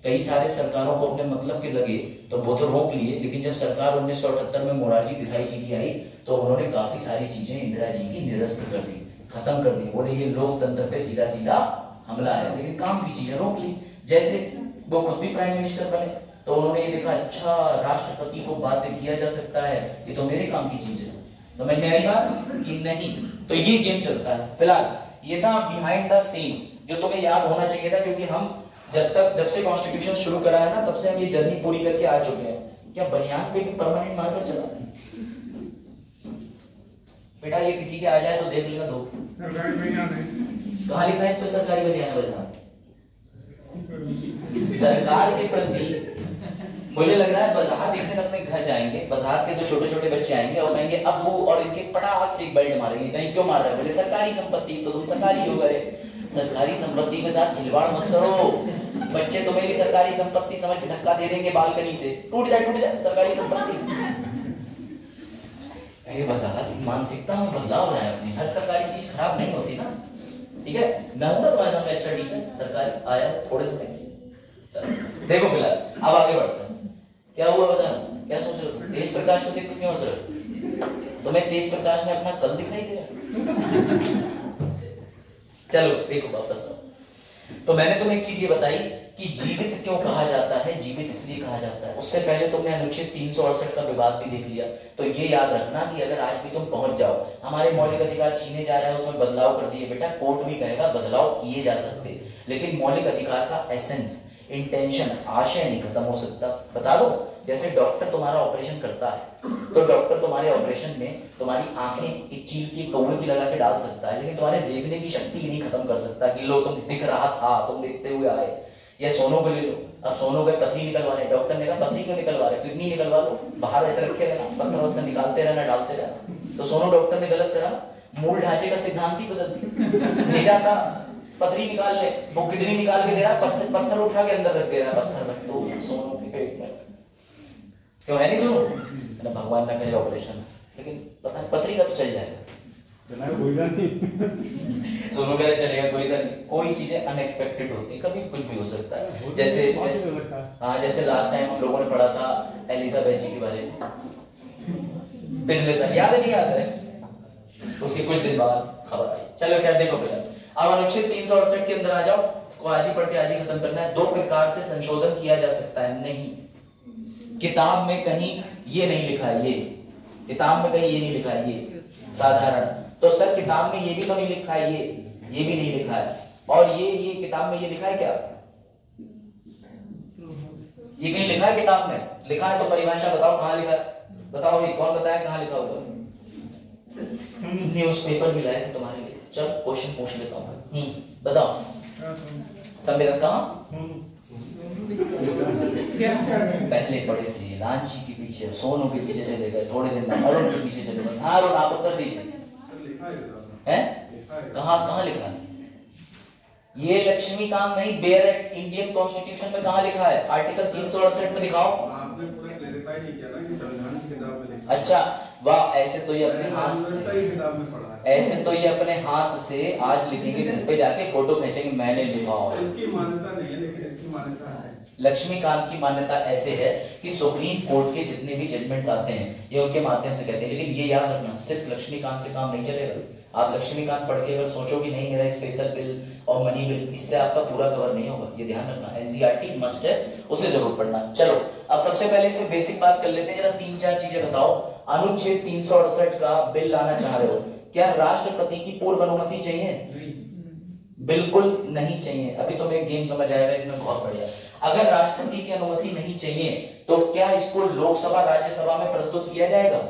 कई सारे सरकारों को अपने मतलब के लगे तो वो तो रोक लिए, लेकिन जब सरकार 1978 में मोरारजी देसाई जी की आई तो उन्होंने काफी सारी चीजें इंदिरा जी की निरस्त कर दी, खत्म कर दी। बोले ये लोकतंत्र पे सीधा सीधा हमला है, लेकिन काम की चीजें रोक ली। जैसे वो खुद भी प्राइम मिनिस्टर बने तो उन्होंने ये देखा, अच्छा राष्ट्रपति को बाध्य किया जा सकता है, ये तो मेरे काम की चीज है। समझ में आई बात कि नहीं? तो ये गेम चलता है। फिलहाल ये था बिहाइंड द सीन, जो तुम्हें याद होना चाहिए था, क्योंकि हम जब से कॉन्स्टिट्यूशन शुरू करा है ना, तब से हम ये जर्नी पूरी करके आ चुके हैं। क्या बनियान पे भी परमानेंट मार्कर चला? बेटा ये किसी के आ जाए तो देख लेना, दो कहाँ लिखा है इस पे सरकारी बनियान बजना? सरकार के प्रति मुझे लग रहा है वजाहत एक दिन अपने घर जाएंगे, वजाहत के 2 छोटे छोटे बच्चे आएंगे और कहेंगे अब्बू, और इनके पटाख से एक बेल्ट मारेंगे। कहीं क्यों मार रहे हो? बोले सरकारी संपत्ति, तो तुम सरकारी हो गए। सरकारी संपत्ति के साथ खिलवाड़ मत करो, बच्चे तुम्हें भी सरकारी संपत्ति समझ के धक्का दे देंगे बालकनी से, टूट जाए सरकारी संपत्ति। वजाहत मानसिकता में बदलाव लाए अपनी, हर सरकारी चीज खराब नहीं होती ना, ठीक है। मैं हूं ना तुम्हारे सामने अच्छा टीचर, सरकारी आया थोड़े समय। देखो फिलहाल अब आगे बढ़ते हैं। क्या हुआ बता, क्या सोच रहे हो? तेज प्रकाश को देखो क्यों सर? तुम्हें तेज प्रकाश में अपना कल दिखाई दे रहा? चलो देखो वापस। तो मैंने तुम्हें एक चीज ये बताई कि जीवित क्यों कहा जाता है, जीवित इसलिए कहा जाता है। उससे पहले तुमने अनुच्छेद 368 का विवाद भी देख लिया। तो ये याद रखना कि अगर आज भी तुम पहुंच जाओ हमारे मौलिक अधिकार छीने जा रहे हैं, उसमें बदलाव कर दिए, बेटा कोर्ट भी कहेगा बदलाव किए जा सकते, लेकिन मौलिक अधिकार का एसेंस, इंटेंशन, आशय नहीं खत्म हो सकता। बता दो, जैसे डॉक्टर तुम्हारा ऑपरेशन करता है तो डॉक्टर तुम्हारे ऑपरेशन में तुम्हारी आंखें एक चील की कौवे की लगा के डाल सकता है, लेकिन तुम्हारे देखने की शक्ति ही नहीं खत्म कर सकता कि लो तुम दिख रहा था, तुम देखते हुए आए। या सोनू को ले लो, अब सोनू का पथरी निकलवाने, डॉक्टर ने कहा पथरी क्यों निकलवा रहे, किडनी निकलवा लो, बाहर ऐसे रखे रहना, पत्थर वत्थर निकालते रहना, डालते रहना। तो सोनू डॉक्टर ने गलत करा, मूल ढांचे का सिद्धांत ही बदल दी। ले जाता पथरी निकाल ले, वो किडनी निकाल के दे रहा, पत्थर उठा के अंदर रख दे रहा, पत्थर रख दो सोनू के पेट में, क्यों है नहीं सोनू, भगवान ना करे ऑपरेशन, लेकिन पता नहीं पथरी का तो चल जाएगा, सोनू कह चलेगा कोई सा नहीं। कोई चीजें अनएक्सपेक्टेड होती है, कभी कुछ भी हो सकता है। जैसे हाँ, जैसे लास्ट टाइम हम लोगों ने पढ़ा था एलिजाबेथ जी के बारे में, पिछले साल, याद है नहीं याद है, उसके कुछ दिन बाद खबर आई। चलो क्या देखो पहले, अब अनुच्छेद 368 के अंदर आ जाओ, इसको आज ही पढ़ के आज ही खत्म करना है। 2 प्रकार से संशोधन किया जा सकता है। नहीं, किताब में कहीं ये नहीं लिखा है, ये किताब में कहीं ये नहीं लिखा है, ये साधारण। तो सर किताब में ये भी तो नहीं लिखा है, ये भी नहीं लिखा है, और ये किताब में ये लिखा है क्या, ये कहीं लिखा है किताब में? लिखा है तो परिभाषा बताओ कहां लिखा है, बताओ भाई, कौन बताया कहां लिखा होगा? न्यूज़पेपर भी लाए थे तुम्हारे लिए। चल क्वेश्चन पूछ लेता हूँ, बताओ संविधान कहाँ पहले पढ़े थे? लांची के पीछे, सोनू के पीछे चले गए, थोड़े दिन में अरुण के पीछे चले गए। हाँ अरुण आप उत्तर दीजिए, है कहाँ लिखा है? ये लक्ष्मीकांत नहीं, बेयर एक्ट इंडियन कॉन्स्टिट्यूशन में कहाँ लिखा है? आर्टिकल 368 में दिखाओ। आपने पूरा क्लैरिफाई नहीं किया ना कि संविधान की किताब में लिखा है। अच्छा वाह, ऐसे तो ये अपने हाथ से किताब में पढ़ा है, ऐसे तो ये अपने हाथ से आज लिखेंगे, घर पे जाके फोटो खींचेंगे मैंने लिखा हो। इसकी मान्यता नहीं है, लेकिन इसकी मान्यता है। लक्ष्मीकांत की मान्यता ऐसे है कि सुप्रीम कोर्ट के जितने भी जजमेंट्स आते हैं ये उनके माध्यम से कहते हैं, लेकिन ये याद रखना सिर्फ लक्ष्मीकांत से काम नहीं चलेगा। आप लक्ष्मीकांत पढ़ के अगर सोचो कि नहीं मेरा स्पेशल बिल और मनी बिल, इससे आपका पूरा कवर नहीं होगा, ये ध्यान रखना। एनसीईआरटी मस्ट है, उसे जरूर पढ़ना। चलो अब सबसे पहले इसमें बेसिक बात कर लेते हैं, जरा 3-4 चीजें बताओ। अनुच्छेद 368 का बिल लाना चाह रहे हो, क्या राष्ट्रपति की पूर्व अनुमति चाहिए? बिल्कुल नहीं चाहिए। अभी तुम्हें गेम समझ आएगा इसमें, बहुत बढ़िया। अगर राष्ट्रपति की अनुमति नहीं चाहिए तो क्या इसको लोकसभा राज्यसभा में प्रस्तुत किया जाएगा?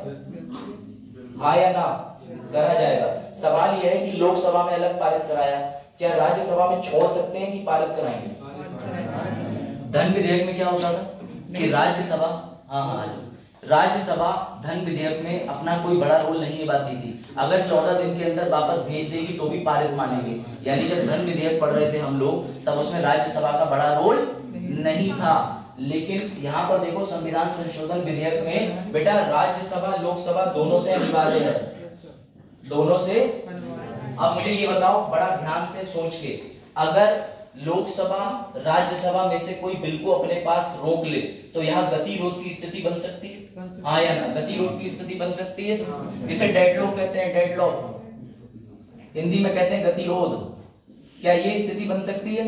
हाँ या ना? करा जाएगा। सवाल यह है कि लोकसभा में अलग पारित कराया, क्या राज्यसभा में छोड़ सकते हैं कि पारित कराएंगे? धन विधेयक में क्या होता था कि राज्यसभा, हाँ राज्यसभा धन विधेयक में अपना कोई बड़ा रोल नहीं निभाती थी। अगर 14 दिन के अंदर वापस भेज देगी तो भी पारित मानेंगे। यानी जब धन विधेयक पढ़ रहे थे हम लोग तब उसमें राज्यसभा का बड़ा रोल नहीं था। लेकिन यहाँ पर देखो संविधान संशोधन विधेयक में बेटा राज्यसभा लोकसभा दोनों से अनिवार्य है, दोनों से। अब मुझे ये बताओ बड़ा ध्यान से सोच के, अगर लोकसभा राज्यसभा में से कोई बिल को अपने पास रोक ले तो यहाँ गतिरोध की स्थिति बन सकती है? हाँ या ना? गतिरोध की स्थिति बन सकती है, इसे डेडलॉक कहते हैं, डेडलॉक हिंदी में कहते हैं गतिरोध। क्या ये स्थिति बन सकती है?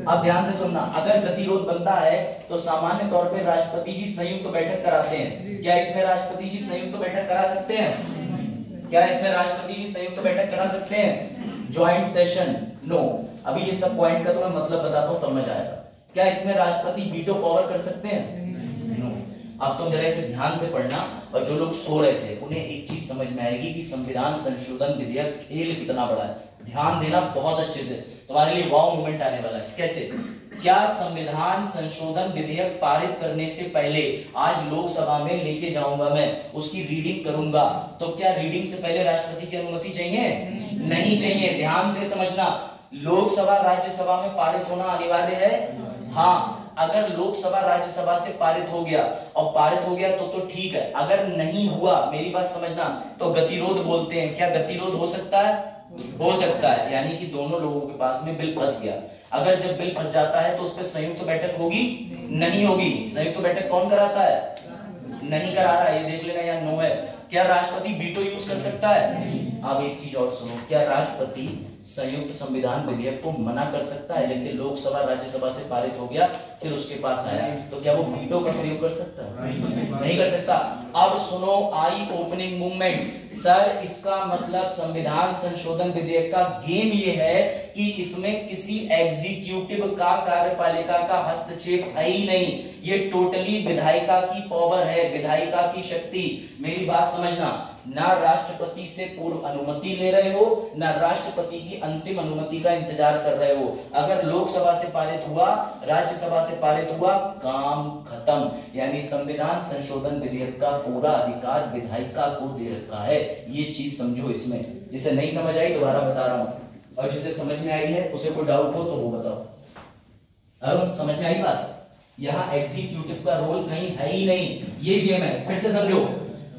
अब ध्यान से सुनना, अगर गतिरोध बनता है तो सामान्य तौर पे राष्ट्रपति जी संयुक्त बैठक कराते हैं। क्या इसमें राष्ट्रपति जी संयुक्त बैठक करा सकते हैं? क्या इसमें राष्ट्रपति जी संयुक्त बैठक करा सकते हैं? Joint session? नो। अभी ये सब पॉइंट का तो मैं मतलब बताता हूं तब मजा आएगा। क्या इसमें राष्ट्रपति वीटो पावर कर सकते हैं? नो। अब तुम जरा इसे ध्यान से पढ़ना, और जो लोग सो रहे थे उन्हें एक चीज समझ में आएगी कि संविधान संशोधन विधेयक खेल कितना बड़ा है। ध्यान देना बहुत अच्छे से, तुम्हारे लिए वाव मोमेंट आने वाला है। कैसे? क्या संविधान संशोधन विधेयक पारित करने से पहले आज लोकसभा में लेके जाऊंगा, मैं उसकी रीडिंग करूंगा, तो क्या रीडिंग से पहले राष्ट्रपति की अनुमति चाहिए? नहीं चाहिए। ध्यान से समझना, लोकसभा राज्यसभा में पारित होना अनिवार्य है। हाँ, अगर लोकसभा राज्यसभा से पारित हो गया और पारित हो गया तो ठीक है, अगर नहीं हुआ, मेरी बात समझना, तो गतिरोध बोलते हैं। क्या गतिरोध हो सकता है? हो सकता है, यानी कि दोनों लोगों के पास में बिल फंस गया। अगर जब बिल फंस जाता है तो उस पर संयुक्त बैठक होगी? नहीं होगी। संयुक्त बैठक कौन कराता है? नहीं करा रहा, ये देख लेना या नो है। क्या राष्ट्रपति वीटो यूज कर सकता है? अब एक चीज और सुनो, क्या राष्ट्रपति संयुक्त संविधान विधेयक को मना कर सकता है? जैसे लोकसभा राज्यसभा से पारित हो गया फिर उसके पास आया, तो क्या वो वीटो का प्रयोग कर सकता है? नहीं कर सकता। अब सुनो, आई ओपनिंग मूवमेंट। सर इसका मतलब संविधान संशोधन विधेयक का गेम ये है कि इसमें किसी एग्जीक्यूटिव का, कार्यपालिका का हस्तक्षेप है ही नहीं, ये टोटली विधायिका की पावर है, विधायिका की शक्ति। मेरी बात समझना, ना राष्ट्रपति से पूर्व अनुमति ले रहे हो, ना राष्ट्रपति की अंतिम अनुमति का इंतजार कर रहे हो। अगर लोकसभा से पारित हुआ, राज्यसभा से पारित हुआ, काम खत्म। यानी संविधान संशोधन विधेयक का पूरा अधिकार विधायिका को दे रखा है। ये चीज समझो इसमें। जिसे नहीं समझ आई दोबारा बता रहा हूं, और जिसे समझ में आई है उसे कोई डाउट हो तो वो बताओ। अरुण समझ में आई बात? यहाँ एग्जीक्यूटिव का रोल कहीं है ही नहीं, ये गेम है। फिर से समझो,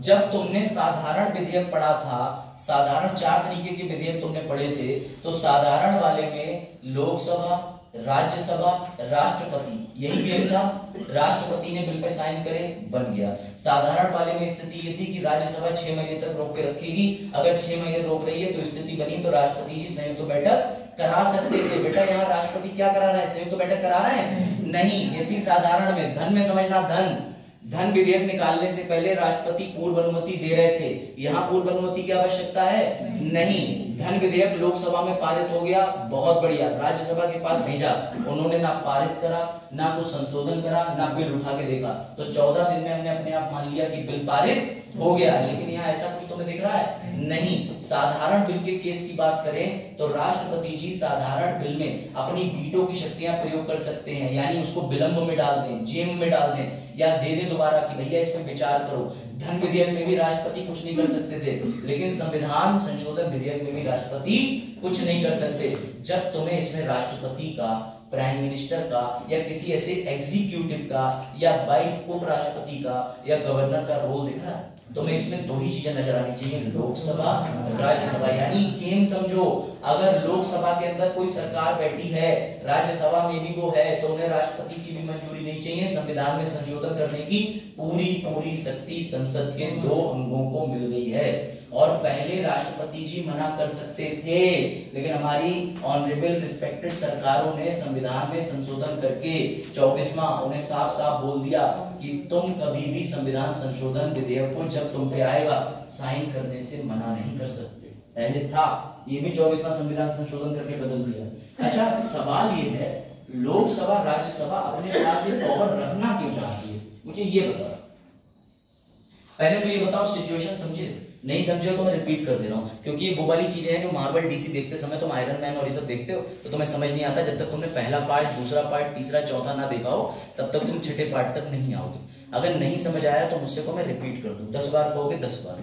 जब तुमने साधारण विधेयक पढ़ा था, साधारण 4 तरीके के विधेयक तुमने पढ़े थे, तो साधारण वाले में लोकसभा, राज्यसभा, राष्ट्रपति, यही गेम था। राष्ट्रपति ने बिल पे साइन करे, बन गया। साधारण वाले में स्थिति ये थी कि राज्यसभा 6 महीने तक रोक के रखेगी, अगर 6 महीने रोक रही है तो स्थिति बनी तो राष्ट्रपति जी संयुक्त बैठक करा सकते थे। बेटा यहाँ राष्ट्रपति क्या करा रहा है? संयुक्त बैठक करा रहे हैं? नहीं, ये थी साधारण में। धन में समझना, धन विधेयक निकालने से पहले राष्ट्रपति पूर्व अनुमति दे रहे थे। यहाँ पूर्व अनुमति की आवश्यकता है? नहीं। धन विधेयक लोकसभा में पारित हो गया, बहुत बढ़िया, राज्यसभा के पास भेजा, उन्होंने ना पारित करा, ना कुछ संशोधन करा, ना बिल उठा के देखा, तो 14 दिन में हमने अपने आप मान लिया कि बिल पारित हो गया। लेकिन यहाँ ऐसा कुछ तुम्हें दिख रहा है? नहीं। साधारण बिल के केस की बात करें तो राष्ट्रपति जी साधारण बिल में अपनी वीटो की शक्तियां प्रयोग कर सकते हैं, यानी उसको विलंब में डाल दें, जेम में डाल दें, या दे दे दोबारा कि भैया इस पर विचार करो। धन विधेयक में भी राष्ट्रपति कुछ नहीं कर सकते थे, लेकिन संविधान संशोधन विधेयक में भी राष्ट्रपति कुछ नहीं कर सकते। जब तुम्हें इसमें राष्ट्रपति का, प्राइम मिनिस्टर का, या किसी ऐसे एग्जीक्यूटिव का, या बाई उपराष्ट्रपति का, या गवर्नर का रोल दिख रहा है, तुम्हें इसमें 2 ही चीजें नजर आनी चाहिए, लोकसभा, राज्यसभा। यानी गेम समझो, अगर लोकसभा के अंदर कोई सरकार बैठी है, राज्यसभा में भी वो है, तो उन्हें राष्ट्रपति की भी मंजूरी नहीं चाहिए। संविधान में संशोधन करने की पूरी शक्ति संसद के 2 अंगों को मिल गई है। और पहले राष्ट्रपति जी मना कर सकते थे, लेकिन हमारी ऑनरेबल रिस्पेक्टेड सरकारों ने संविधान में संशोधन करके 24वां उन्हें साफ साफ बोल दिया कि तुम कभी भी संविधान संशोधन विधेयक को जब तुम पे आएगा साइन करने से मना नहीं कर सकते। पहले था, ये भी 24वां संविधान संशोधन करके बदल दिया। अच्छा, सवाल ये है, लोकसभा राज्यसभा अपने पास ये पावर रखना क्यों चाहती है? मुझे ये बताओ। पहले तो ये बताओ, सिचुएशन समझे? नहीं समझे तो मैं रिपीट कर दे रहा हूँ, क्योंकि ये वो वाली चीजें हैं जो मार्वल डीसी देखते समय तुम आयरन मैन और ये सब देखते हो तो तुम्हें समझ नहीं आता। जब तक तुमने पहला पार्ट, दूसरा पार्ट, तीसरा, चौथा ना देखा हो तब तक तुम 6ठे पार्ट तक नहीं आओगे। अगर नहीं समझ आया तो मुझसे को मैं रिपीट कर दूं, 10 बार कहोगे 10 बार,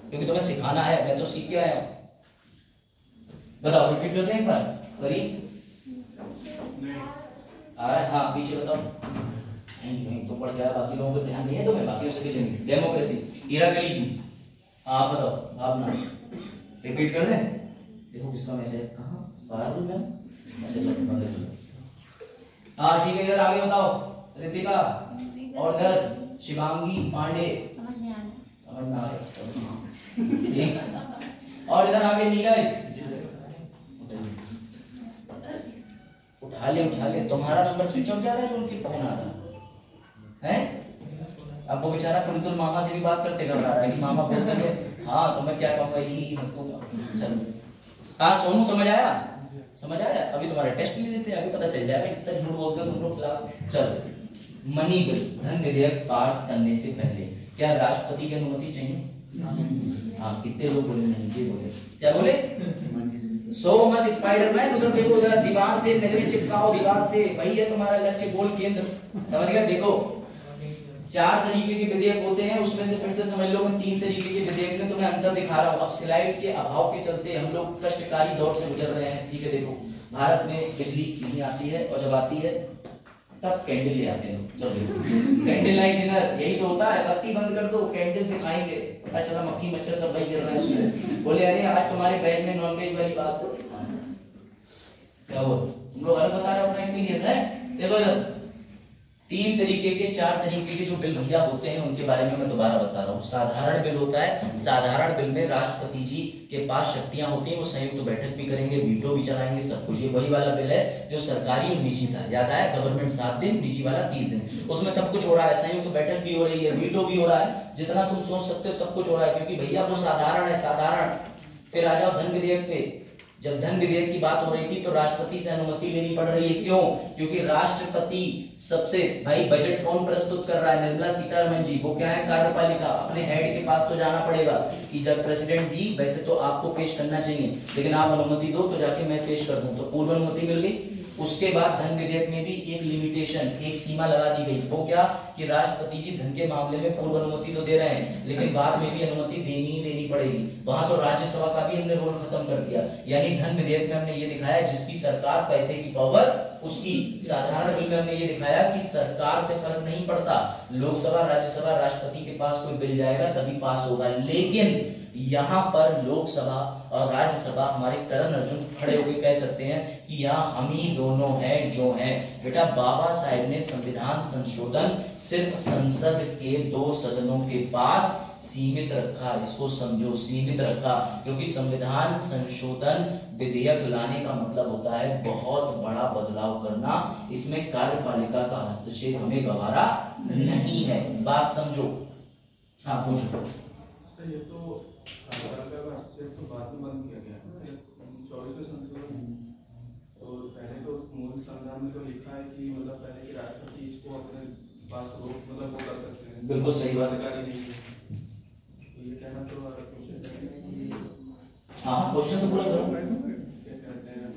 क्योंकि तुम्हें सिखाना है, मैं तो सीख के आया हूँ। बताओ, रिपीट कर दें एक बार? करीब हाँ, पीछे बताओ। नहीं तो पढ़ गया, बाकी लोगों को ध्यान नहीं है, तो मैं बाकी से लेंगे। डेमोक्रेसी, हीराक्लिस, आप बताओ, भावना, रिपीट कर दें? देखो किसका मैसेज, कहाँ बाहर में? हाँ ठीक है, इधर आगे बताओ, रितिका, और इधर शिवांगी पांडे, समझ में आ रहा, और इधर आगे नीरज, उठा ले, तुम्हारा नंबर स्विच ऑफ जा रहा है जो उनकी फोन आ रहा है? अब वो बेचारा कुरुतुल मामा से भी बात करते घबरा रहा है कि मामा बोल देंगे हाँ तो मैं क्या कहूँगा, ही हंसूंगा। चलो हाँ सोनू, समझ आया? समझ आया? अभी तुम्हारा टेस्ट ले लेते हैं, अभी पता चल जाएगा कितना झूठ बोलते हो तुम लोग क्लास। चलो, मनी बिल, धन विधेयक पास करने से पहले क्या राष्ट्रपति की अनुमति चाहिए? हाँ, कितने लोग बोले नहीं? ये बोले, क्या बोले? सो मत स्पाइडरमैन, उधर देखो, उधर दीवार से नजरें चिपकाओ, दीवार से, वही है तुम्हारा लक्ष्य, गोल केंद्र। समझ गया? देखो 4 तरीके के विधेयक होते हैं, उसमें से फिर से समझ लो मैं 3 तरीके के विधेयक में तुम्हें अंतर दिखा रहा हूँ। अब स्लाइड के अभाव के चलते हम लोग कष्टकारी दौर से गुजर रहे हैं, ठीक है? देखो, भारत में बिजली नहीं आती है, और जब आती है तब कैंडल ले आते हैं। चलो, कैंडल लाइट डिनर, यही तो होता है, बत्ती बंद कर दो, कैंडल से खाएंगे, पता चला मक्खी मच्छर सब वही गिर रहा है उसमें। बोले अरे आज तुम्हारे वेज में नॉन वेज वाली बात क्या हो, तुम लोग अलग बता रहे हो अपना एक्सपीरियंस है? देखो इधर तीन तरीके के, चार तरीके के जो बिल भैया होते हैं उनके बारे में मैं दोबारा बता रहा हूँ। साधारण बिल होता है, साधारण बिल में राष्ट्रपति जी के पास शक्तियां होती हैं, वो संयुक्त बैठक भी करेंगे, वीटो भी चलाएंगे, सब कुछ। ये वही वाला बिल है जो सरकारी और निजी था, याद आया? गवर्नमेंट 7 दिन, निजी वाला 30 दिन। उसमें सब कुछ हो रहा है, संयुक्त बैठक भी हो रही है, वीटो भी हो रहा है, जितना तुम सोच सकते हो सब कुछ हो रहा है, क्योंकि भैया वो साधारण है, साधारण। फिर आ जाओ धन विधेयक पे। जब धन विधेयक की बात हो रही थी तो राष्ट्रपति से अनुमति लेनी पड़ रही है। क्यों? क्योंकि राष्ट्रपति सबसे, भाई बजट कौन प्रस्तुत कर रहा है? निर्मला सीतारमण जी। वो क्या है? कार्यपालिका। अपने हेड के पास तो जाना पड़ेगा कि जब प्रेसिडेंट दी, वैसे तो आपको पेश करना चाहिए, लेकिन आप अनुमति दो तो जाके मैं पेश कर दूं, तो पूर्व अनुमति मिल गई। उसके बाद धन विधेयक में भी एक लिमिटेशन, एक सीमा लगा दी गई। वो क्या? कि राष्ट्रपति जी धन के मामले में पूर्व अनुमति तो दे रहे हैं, लेकिन बाद में भी अनुमति देनी पड़ेगी। वहां तो राज्यसभा का भी हमने रोल खत्म कर दिया। यानी धन विधेयक में हमने ये दिखाया जिसकी सरकार पैसे की पावर उसकी। साधारण बिल में हमने ये दिखाया कि सरकार से फर्क नहीं पड़ता, लोकसभा, राज्यसभा, राष्ट्रपति के पास कोई बिल जाएगा तभी पास होगा। लेकिन यहाँ पर लोकसभा और राज्यसभा, हमारे करण अर्जुन खड़े होकर कह सकते हैं कि यहाँ हम ही दोनों हैं जो हैं। बेटा बाबा साहेब ने संविधान संशोधन सिर्फ संसद के 2 सदनों के पास सीमित रखा, इसको समझो, सीमित रखा, क्योंकि संविधान संशोधन विधेयक लाने का मतलब होता है बहुत बड़ा बदलाव करना। इसमें कार्यपालिका का हस्तक्षेप हमें गवारा नहीं है। बात समझो। हाँ पूछो। ये तो तो बाद में बंद किया गया है 24वें संशोधन। तो पहले तो मूल संविधान में तो लिखा है कि मतलब पहले कि राष्ट्रपति इसको अपने पास मतलब वो कर सकते हैं। बिल्कुल सही बात। अधिकारी नहीं है, तो ये कहना तो हाँ क्वेश्चन तो पूरा करो। क्या कहते हैं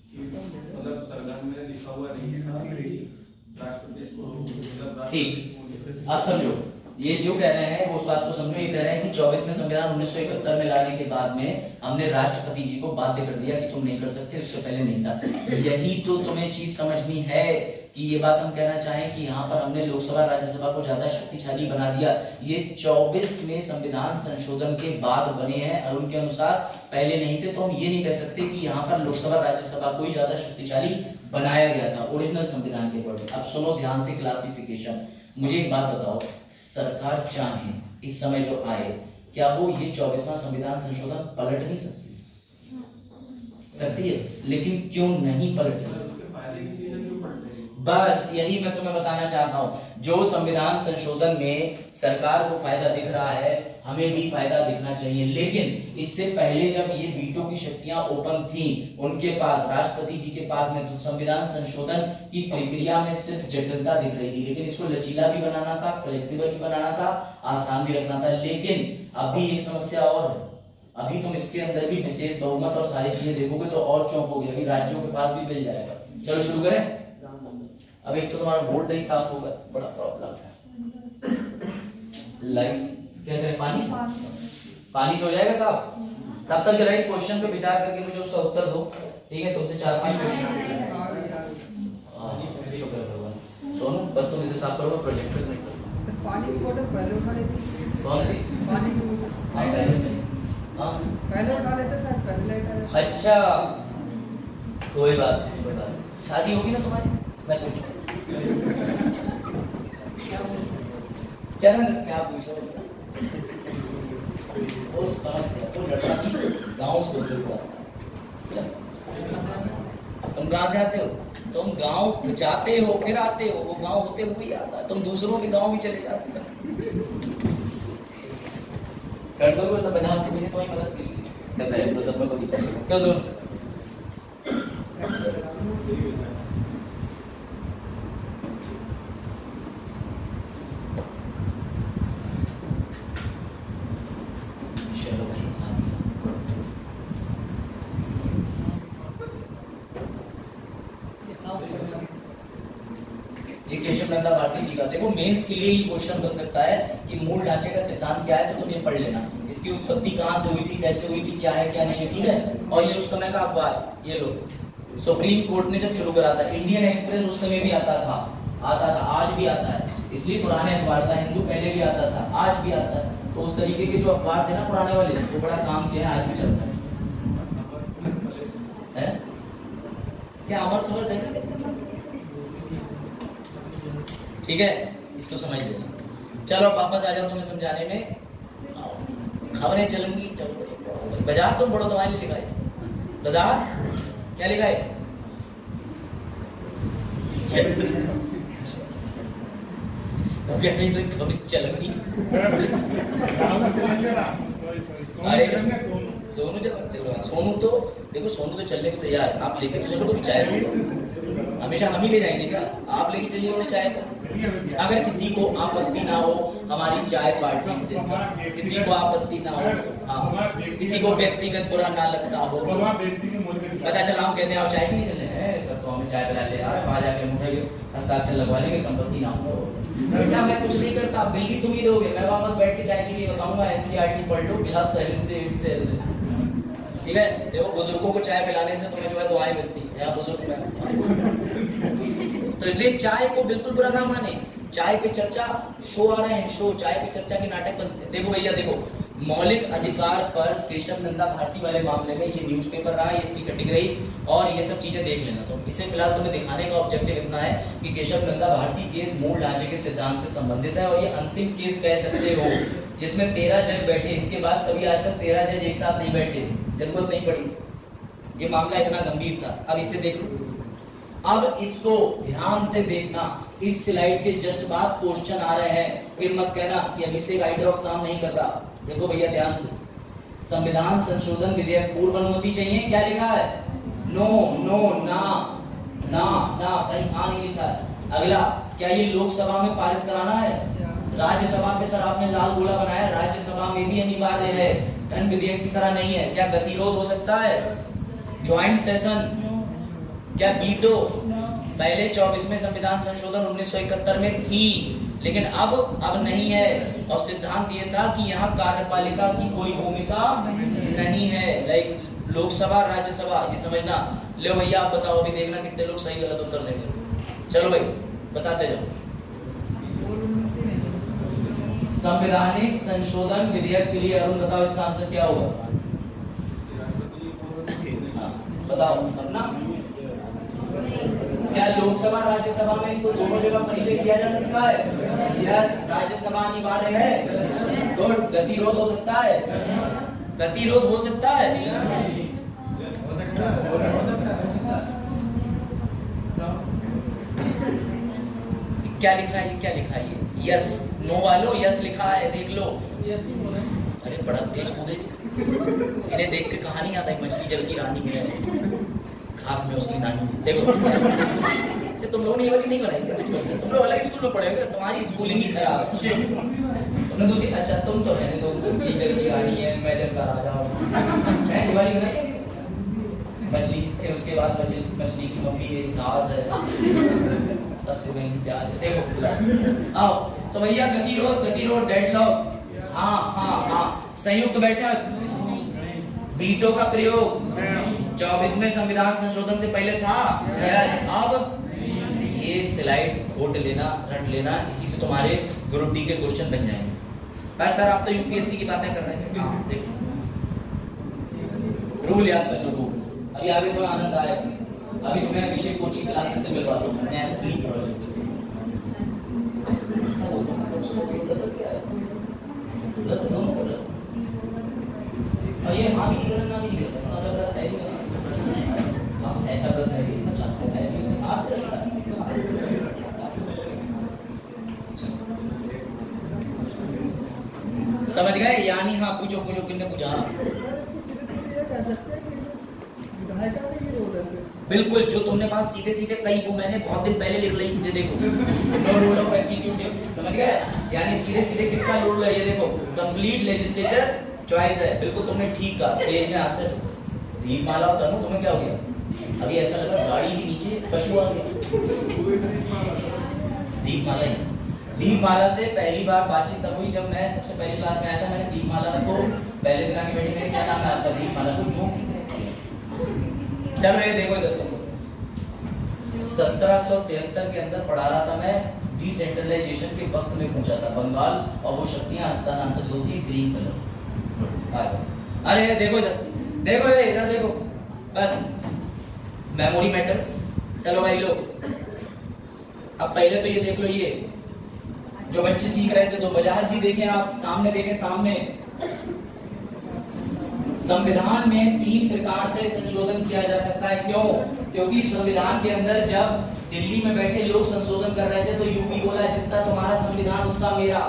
कि मतलब संविधान में लिखा हुआ नहीं था कि राष्ट्रपति इसको मतलब ठीक, आप समझो ये जो कह रहे हैं उस बात को समझो। ये कह रहे हैं कि 24वें संविधान 1971 में लाने के बाद में हमने राष्ट्रपति जी को बाध्य कर दिया कि तुम नहीं कर सकते, उससे पहले नहीं था। यही तो तुम्हें चीज समझनी है कि ये बात हम कहना चाहें कि यहाँ पर हमने लोकसभा राज्यसभा को ज्यादा शक्तिशाली बना दिया। ये 24वें संविधान संशोधन के बाद बने हैं और उनके अनुसार पहले नहीं थे, तो हम ये नहीं कह सकते कि यहाँ पर लोकसभा राज्यसभा को ही ज्यादा शक्तिशाली बनाया गया था ओरिजिनल संविधान के अकॉर्डिंग। अब सुनो ध्यान से क्लासिफिकेशन। मुझे एक बात बताओ, सरकार चाहे इस समय जो आए, क्या वो ये 24वां संविधान संशोधन पलट नहीं सकती है? लेकिन क्यों नहीं पलट रही? बस यही मैं तुम्हें बताना चाहता हूं। जो संविधान संशोधन में सरकार को फायदा दिख रहा है, हमें भी फायदा दिखना चाहिए। लेकिन इससे पहले जब ये वीटो की शक्तियां ओपन थी उनके पास, राष्ट्रपति जी के पास में, तो संविधान संशोधन की प्रक्रिया में सिर्फ जटिलता दिख रही थी। लेकिन इसको लचीला भी बनाना था, फ्लेक्सिबल भी बनाना था, आसान भी रखना था। लेकिन अभी एक समस्या और, अभी तुम इसके अंदर भी विशेष बहुमत और सारी चीजें देखोगे तो और चौंकोगे। अभी राज्यों के पास भी मिल जाएगा। चलो शुरू करें। अब एक तो तुम्हारा बोर्ड नहीं साफ होगा, बड़ा प्रॉब्लम है। लाइट क्या करें? पानी से, पानी से हो जाएगा साफ। तब तक जरा एक क्वेश्चन पे विचार करके मुझे उसका उत्तर दो, ठीक है? तुमसे 4-5 क्वेश्चन। शुक्र भगवान। सोनू बस तुम इसे साफ करो, प्रोजेक्टर कनेक्ट करो। पानी की बोतल पहले उठा लेते। कौन सी? पानी की बोतल पहले उठा लेते, शायद पहले लाइट आया। अच्छा कोई बात नहीं, कोई बात नहीं। शादी होगी ना तुम्हारी? मैं पूछूं चरण क्या पूछो? वो समझ गया, वो लड़का भी गांव से होते हुआ। तुम कहां से आते हो? तुम गांव जाते हो फिर आते हो, वो गांव होते हुए ही आता है। तुम दूसरों के गांव भी चले जाते हो। कर दोगे तो बना के मुझे तुम्हारी मदद की तो सब में कभी क्यों सुन? नंदा भारती जी का देखो, मेंस के लिए ही क्वेश्चन बन सकता है कि मूल ढांचे का सिद्धांत क्या है, तो तुम ये पढ़ लेना। इसकी उत्पत्ति कहां से हुई थी, कैसे हुई थी, क्या है क्या नहीं है, ठीक है? और ये उस समय का अखबार, ये लो सुप्रीम कोर्ट ने जब शुरू करा था, इंडियन एक्सप्रेस उस समय भी आता था, आज भी आता है। इसलिए पुराने अखबार था, हिंदू पहले भी आता था, आज भी आता है। तो उस तरीके के जो अखबार थे ना पुराने वाले, वो बड़ा काम किया है, आज भी चलता है। क्या अमर खबर देखा? ठीक है, इसको समझ लेना। चलो अब वापस आ जाओ तुम्हें समझाने में। खबरें चलेंगी। चलो बाजार तुम पढ़ो, तुम्हारे लिए लिखा है बाजार, क्या लिखा है? खबरें चलेंगी। सोनू तो देखो, सोनू तो चलने को तैयार है। आप लेके तो चलो, कभी चाय हमेशा हम ही ले जाएंगे क्या? आप लेके चलिए उन्हें चाय को। अगर किसी को आपत्ति ना हो हमारी चाय पार्टी से, किसी को आपत्ति ना हो, हाँ, किसी को व्यक्तिगत बुरा ना लगता हो, पता चला हम कहते हैं आप चाय भी नहीं चल रहे हैं सर, तो हमें चाय पिला ले यार, वहां जाके मुझे हस्ताक्षर लगवा लेंगे, संपत्ति ना हो। बेटा मैं कुछ नहीं करता, बिल भी तुम ही दोगे, मैं वापस बैठ के चाय के लिए बताऊंगा एनसीईआरटी पढ़ लो, बिना सहन से ऐसे। ठीक है, देखो बुजुर्गों को चाय पिलाने से तुम्हें जो है दुआएं मिलती है, यहाँ बुजुर्ग में। तो इसलिए चाय को बिल्कुल बुरा ना माने। चाय पे चर्चा, शो आ रहे हैं, शो चाय पे चर्चा के नाटक बनते हैं। देखो भैया देखो, मौलिक अधिकार पर केशव नंदा भारती वाले मामले में ये न्यूज़पेपर रहा है, इसकी कैटेगरी और ये सब चीजें देख लेना। तो इसे फिलहाल तुम्हें दिखाने का ऑब्जेक्टिव इतना है कि केशव नंदा भारती केस मूल ढांचे के सिद्धांत से संबंधित है और ये अंतिम केस कह सकते हो जिसमें 13 जज बैठे। इसके बाद कभी आज तक 13 जज एक साथ नहीं बैठे, जरूरत नहीं पड़ी। ये मामला इतना गंभीर था। अब इसे देखो, अब इसको ध्यान से देखना। इस स्लाइड के जस्ट बाद क्वेश्चन आ रहे हैं, फिर मत कहना कि अभिषेक आइड्रॉप काम नहीं कर रहा। देखो भैया ध्यान से, संविधान संशोधन विधेयक पूर्व अनुमति चाहिए, क्या लिखा है? नो नो ना ना ना, कहीं हाँ नहीं लिखा है। अगला, क्या ये लोकसभा में पारित कराना है? राज्यसभा पे सर आपने लाल गोला बनाया, राज्यसभा में भी अनिवार्य है, धन विधेयक की तरह नहीं है। क्या गतिरोध हो सकता है? ज्वाइंट सेशन, क्या वीटो? पहले 24वें संविधान संशोधन 1971 में थी, लेकिन अब नहीं है। और सिद्धांत ये था कि यहाँ कार्यपालिका की कोई भूमिका नहीं है, लाइक लोकसभा राज्यसभा, ये समझना। ले भैया आप बताओ, अभी देखना कितने लोग सही गलत उत्तर देंगे। चलो भाई बताते जाओ। संवैधानिक संशोधन विधेयक के लिए अरुण बताओ इसका आंसर क्या होगा? बताओ अपना। क्या लोकसभा राज्यसभा में इसको दोनों जगह परिचय किया जा सकता है? यस, राज्यसभा अनिवार्य है। गुड। गतिरोध हो सकता है? गतिरोध हो सकता है। क्या लिखा है? क्या लिखा है? यस। नो वालों यस लिखा है, देख लो। अरे बड़ा तेज कूदे, इन्हें देख के कहानी आता है, मछली जल की रानी में घास में उसकी नानी। देखो ये तुम लोगों ने ये वाली नहीं बनाई, तुम लोग अलग स्कूल में पढ़े होगे, तुम्हारी स्कूलिंग ही खराब है। तुमने दूसरी, अच्छा तुम तो रहने दो, मछली जल की रानी है, मैं जल का राजा हूँ। मैं दिवाली बनाई मछली, फिर उसके बाद मछली की मम्मी मेरी सास है, सबसे महंगी प्याज है। देखो आओ तो भैया, गतिरोध डेडलॉक, हाँ हाँ हाँ, संयुक्त बैठक, वीटो का प्रयोग 24वें संविधान संशोधन से पहले था। यस। अब ये स्लाइड घोट लेना, रट लेना, इसी से तुम्हारे ग्रुप डी के क्वेश्चन बन जाएंगे। पर सर आप तो यूपीएससी की बातें कर रहे हैं। हाँ देखो, रूल याद कर लो, रूल। अभी आगे तो आनंद आएगा। अभी तुम्हें अभिषेक कोचिंग क्लासेस से मिलवाता हूँ, मैं 3 प्रोजेक्ट। और ये हाँ भी करना नहीं है, ऐसा लग रहा है हाँ ऐसा करना है, आज से समझ गए? यानी हाँ, पूछो किसने पूछा? बिल्कुल, जो तुमने बात सीधे कही वो मैंने बहुत दिन पहले लिख ली। ये देखो, नो रूल ऑफ एग्जीक्यूटिव, समझ गए? यानी सीधे किसका रूल है? ये देखो, कंप्लीट लेजिस्लेचर चॉइस है। बिल्कुल तुमने ठीक कहा। तेज ने हाथ से दीपमाला और तनु, तुम्हें क्या हो गया? अभी ऐसा लगा गाड़ी के नीचे पशु आ गया। दीपमाला से पहली बार बातचीत तब हुई जब मैं सबसे पहली क्लास में आया था। मैंने दीपमाला को पहले दिन आके बैठी, क्या नाम है आपका? दीपमाला को जो। चलो ये देखो इधर, 1773 के अंदर पढ़ा रहा था मैं, डिसेंट्रलाइजेशन के वक्त में पूछा था बंगाल, और वो शक्तियां हस्तांतरित होती, ग्रीन कलर। अरे देखो इधर देखो, बस मेमोरी मैटर्स। चलो भाई लोग, अब पहले तो ये देख लो, जो बच्चे चीख रहे थे तो वजाहत जी देखें, आप सामने देखें, सामने संविधान में 3 प्रकार से संशोधन किया जा सकता है। क्यों? क्योंकि संविधान के अंदर जब दिल्ली में बैठे लोग संशोधन कर रहे थे तो यूपी बोला जितना तुम्हारा संविधान उतना मेरा,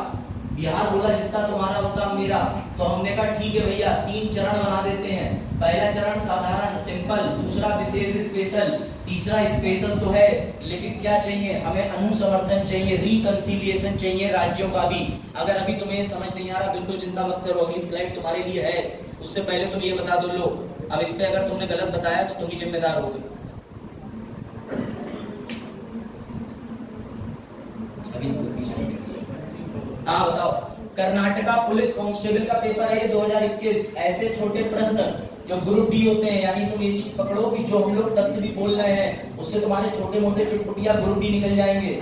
बिहार बोला जितना तुम्हारा उतना मेरा। तो हमने कहा ठीक है भैया 3 चरण बना देते हैं। पहला चरण साधारण सिंपल, दूसरा विशेष स्पेशल, तीसरा स्पेशल तो है लेकिन क्या चाहिए हमें? अनुसमर्थन चाहिए, रिकंसिलिएशन चाहिए राज्यों का भी। अगर अभी तुम्हें समझ नहीं आ रहा बिल्कुल चिंता मत करो, अगली स्लाइड तुम्हारे लिए है। उससे पहले तुम ये बता दो लो, अब इस पे अगर तुमने गलत बताया तो तुम ही जिम्मेदार होगे। हाँ बताओ, कर्नाटका पुलिस कांस्टेबल का पेपर है ये 2021। ऐसे छोटे प्रश्न जो ग्रुप डी होते हैं, यानी तुम ये चीज पकड़ो कि जो हम लोग तथ्य भी बोल रहे हैं उससे तुम्हारे छोटे मोटे चुटपुटिया ग्रुप डी निकल जाएंगे।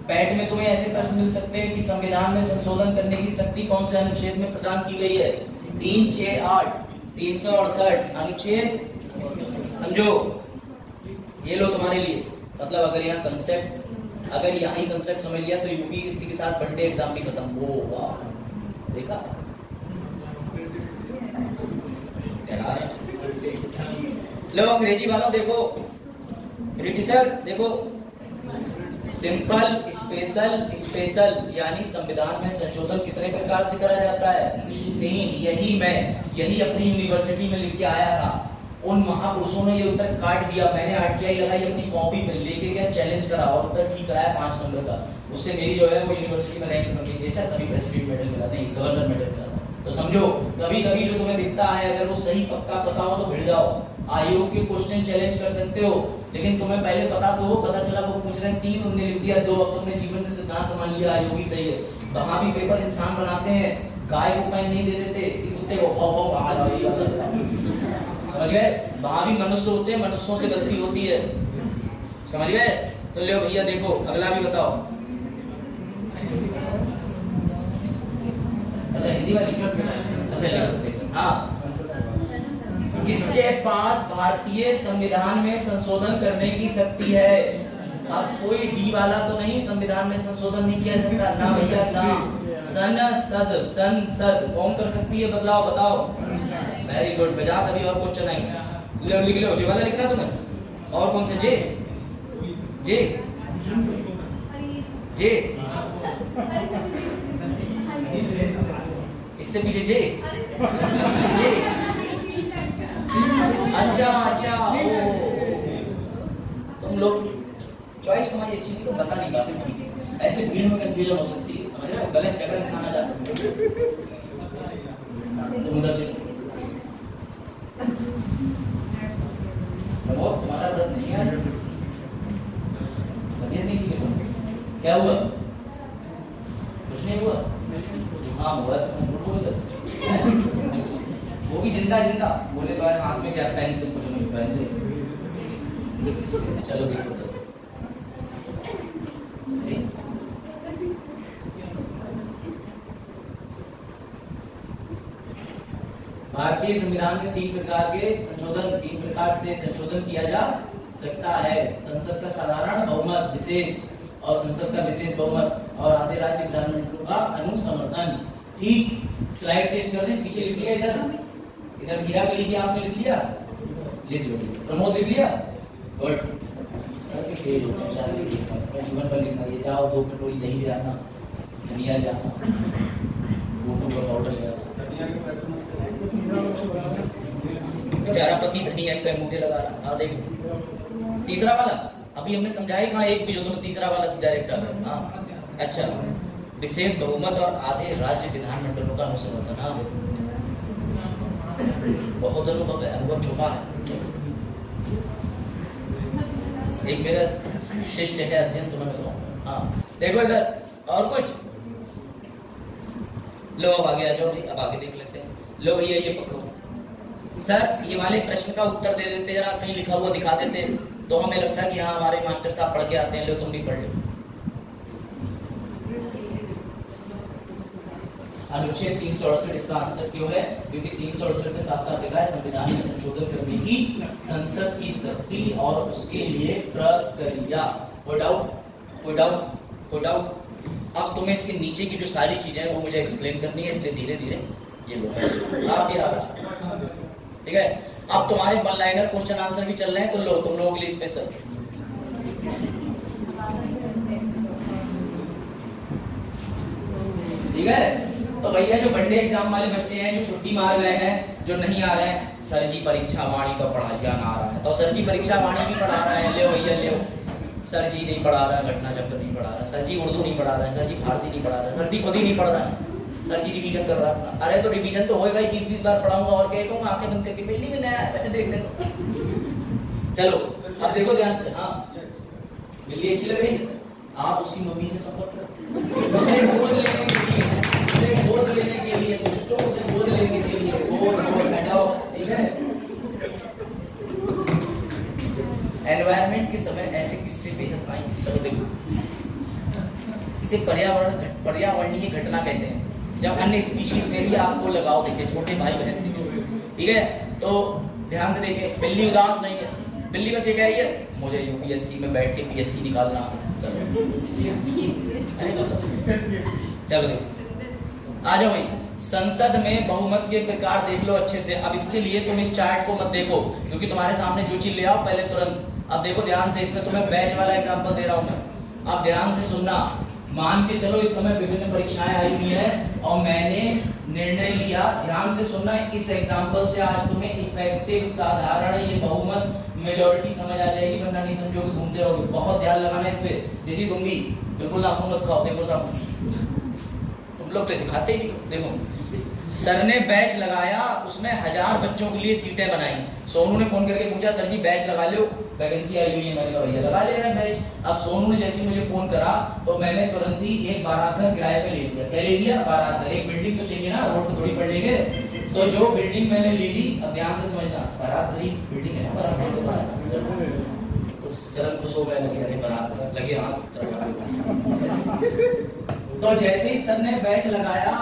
बैठ में तुम्हें ऐसे प्रश्न मिल सकते हैं कि संविधान में संशोधन करने की शक्ति कौन से अनुच्छेद में प्रदान की गई है? 368, 368 अनुच्छेद, समझो ये लो तुम्हारे लिए। मतलब अगर यहाँ कंसेप्ट, अगर यहाँ ही कंसेप्ट समझ लिया तो यूपीएससी के साथ वनडे एग्जाम भी खत्म। हो वाह, देखा लो अंग्रेजी वालों देखो, ब्रिटिशर देखो, सिंपल स्पेशल स्पेशल, यानी संविधान में संशोधन कितने प्रकार से करा जाता है? 3। यही अपनी यूनिवर्सिटी में लिख के आया था। उन महापुरुषों ने ये उत्तर काट दिया, मैंने आरटीआई लगाई अपनी कॉपी पे, लेके गया चैलेंज करा और उत्तर ठीक कराया 5 नंबर का। उससे मेरी जो है वो यूनिवर्सिटी में रैंक बन गई। अच्छा तभी प्रेसिडेंट मेडल मिला, नहीं गवर्नर मेडल मिला। तो समझो कभी कभी जो तुम्हें दिखता है अगर वो सही पक्का पता हो तो भिड़ जाओ, आयोग के क्वेश्चन चैलेंज कर सकते हो, लेकिन तुम्हें पहले पता तो हो। पता चला वो पूछ रहे हैं 3, उन्होंने लिख दिया 2, अब तुमने जीवन में सिद्धांत मान लिया आयोग ही सही है। वहां भी पेपर इंसान बनाते हैं, गाय को पैन नहीं दे देते, कुत्ते को भाव समझ गए? वहां भी मनुष्य होते हैं, मनुष्यों से गलती होती है, समझ गए? तो लो भैया देखो अगला भी बताओ। अच्छा हिंदी वाली अच्छा हाँ, किसके पास भारतीय संविधान में संशोधन करने की शक्ति है? अब कोई डी वाला तो नहीं संविधान में संशोधन नहीं किया सकता ना भैया ना। संसद कौन कर सकती है? बदलाव बताओ। वेरी गुड बेजा, अभी और क्वेश्चन आएंगे। लो लिख लो, जे वाला लिखना तुम्हें। और कौन से? जे जे जे इससे पीछे जे अच्छा तुम लोग चॉइस तुम्हारी अच्छी नहीं तो बता नहीं पाते ठीक से। ऐसे भीड़ में कंफ्यूजन हो सकती है, समझ रहे हो? गलत जगह इंसान आ जा सकता है। तुम उधर देखो, तुम्हारा दर्द नहीं है? तबीयत नहीं ठीक है? क्या हुआ? कुछ नहीं हुआ? जुकाम हुआ तो झूठ बोल दे। वो भी जिंदा बोले तो हाथ में क्या पेन से? कुछ नहीं, पेन से। चलो देखो भारतीय संविधान के 3 प्रकार से संशोधन किया जा सकता है। संसद का साधारण बहुमत, विशेष और संसद का विशेष बहुमत, और आधे राज्य विधानमंडलों का अनुसमर्थन। ठीक, स्लाइड चेंज कर दें, पीछे लिख लिया, इधर हीरा के लीजिए, आपने लिख लिया, लिख लो। प्रमोद लिख लिया, गुड। जीवन पर लिखना, ये जाओ 2 कटोरी दही ले आना, धनिया ले आना, पाउडर ले आना। बेचारा पति धनिया पे मुझे लगा रहा। हाँ देखो तीसरा वाला अभी हमने समझाया कहाँ, एक भी जो तुम्हें तीसरा वाला डायरेक्ट आ गया। हाँ अच्छा, विशेष बहुमत और आधे राज्य विधानमंडलों का अनुसमर्थन। हाँ बहुत अनुभव छुपा है। एक मेरा शिष्य है अध्ययन तुम्हें बताऊं। हाँ देखो इधर, और कुछ लो, अब आगे आ जाओ भाई, अब आगे देख लेते हैं। लो भैया ये पकड़ो सर, ये वाले प्रश्न का उत्तर दे देते जरा, कहीं लिखा हुआ दिखा देते तो हमें लगता है कि हाँ हमारे मास्टर साहब पढ़ के आते हैं। लो तुम भी पढ़ लो। अनुच्छेद 368 इसका आंसर क्यों है? क्योंकि 368 में साफ साफ लिखा है संविधान में संशोधन करने की संसद की शक्ति और उसके लिए प्रक्रिया। कोई डाउट? कोई डाउट? कोई डाउट? अब तुम्हें इसके नीचे की जो सारी चीजें हैं वो मुझे एक्सप्लेन करनी है, इसलिए धीरे धीरे ये लो ठीक है। अब तुम्हारे वन लाइनर क्वेश्चन आंसर भी चल रहे हैं, तो लो तुम लोगों के लिए स्पेशल। ठीक है, तो भैया जो बर्थडे एग्जाम वाले बच्चे हैं जो छुट्टी मार गए हैं, जो नहीं आ रहे हैं, सर जी परीक्षा वाणी तो पढ़ा ना आ रहा है, तो सर जी परीक्षा वाणी भी पढ़ा रहा है, ले भैया ले। सर जी नहीं पढ़ा रहा है, घटना चक्र नहीं पढ़ा रहा है, सर जी उर्दू नहीं पढ़ा रहा है, सर जी फारसी नहीं पढ़ा रहा है, सर जी खुद ही नहीं पढ़ रहा है, सर जी रिवीजन कर रहा है। अरे तो रिवीजन तो होएगा ही, 20-20 बार पढ़ाऊंगा और क्या कहूंगा, आंखें बंद करके पहली में नया है देखने को। चलो अब देखो ध्यान से, हाँ बिल्ली अच्छी लग रही है, आप उसकी मम्मी से संपर्क करो, उसे गोद लेने के लिए, उसे गोद लेने के लिए, दोस्तों उसे गोद लेने के लिए गोद हटाओ, ठीक है। एनवायरनमेंट के समय ऐसे किस्से बेहद पाएंगे। चलो देखो, इसे पर्यावरणीय घटना कहते हैं, जब अन्य स्पीशीज में भी आपको लगाव देखिए, छोटे भाई बहन देखिए, ठीक है। तो ध्यान से देखिए, बिल्ली उदास नहीं है, बिल्ली बस ये कह रही है मुझे यूपीएससी में बैठ के पीएससी निकालना। चलो चलो आ जाओ भाई, संसद में बहुमत के प्रकार देख लो अच्छे से। अब इसके लिए तुम इस चार्ट को मत देखो, क्योंकि तुम्हारे सामने जो चीज ले आओ पहले तुरंत। अब देखो ध्यान से, इसमें तुम्हें बैच वाला एग्जांपल दे रहा हूं मैं, अब ध्यान से सुनना। मान के चलो इस समय विभिन्न परीक्षाएं आई हुई है और मैंने निर्णय लिया, ध्यान से सुनना, इस एग्जांपल से आज तुम्हें इफेक्टिव, साधारण, ये बहुमत, मेजॉरिटी समझ आ जाएगी, वरना नहीं समझोगे घूमते रहोगे। बहुत ध्यान लगाना इस पे, दीदी तुम भी बिल्कुल नाखून मत खाओ। देखो सामने, तुम लोग तो सिखाते ही नहीं। देखो सर ने बैच लगाया, उसमें 1000 बच्चों के लिए सीटें बनाई। सोनू ने फोन करके पूछा सर जी बैच लगा लो, वैकेंसी आई हुई है। मैंने कहा भैया लगा ले रहा है बैच। अब सोनू ने जैसे मुझे फोन करा तो मैंने तुरंत ही एक बारात घर किराए पे ले लिया। क्या ले लिया? बारात घर। एक बिल्डिंग तो चाहिए ना, रोड पे थोड़ी पड़ लेंगे। तो जो बिल्डिंग मैंने ले ली, अब ध्यान से समझना, बारात घर बिल्डिंग है ना, बारात घर चरण खुश हो गए, लगे बारात लगे हाथ। तो जैसे ही सर ने बैच लगाया,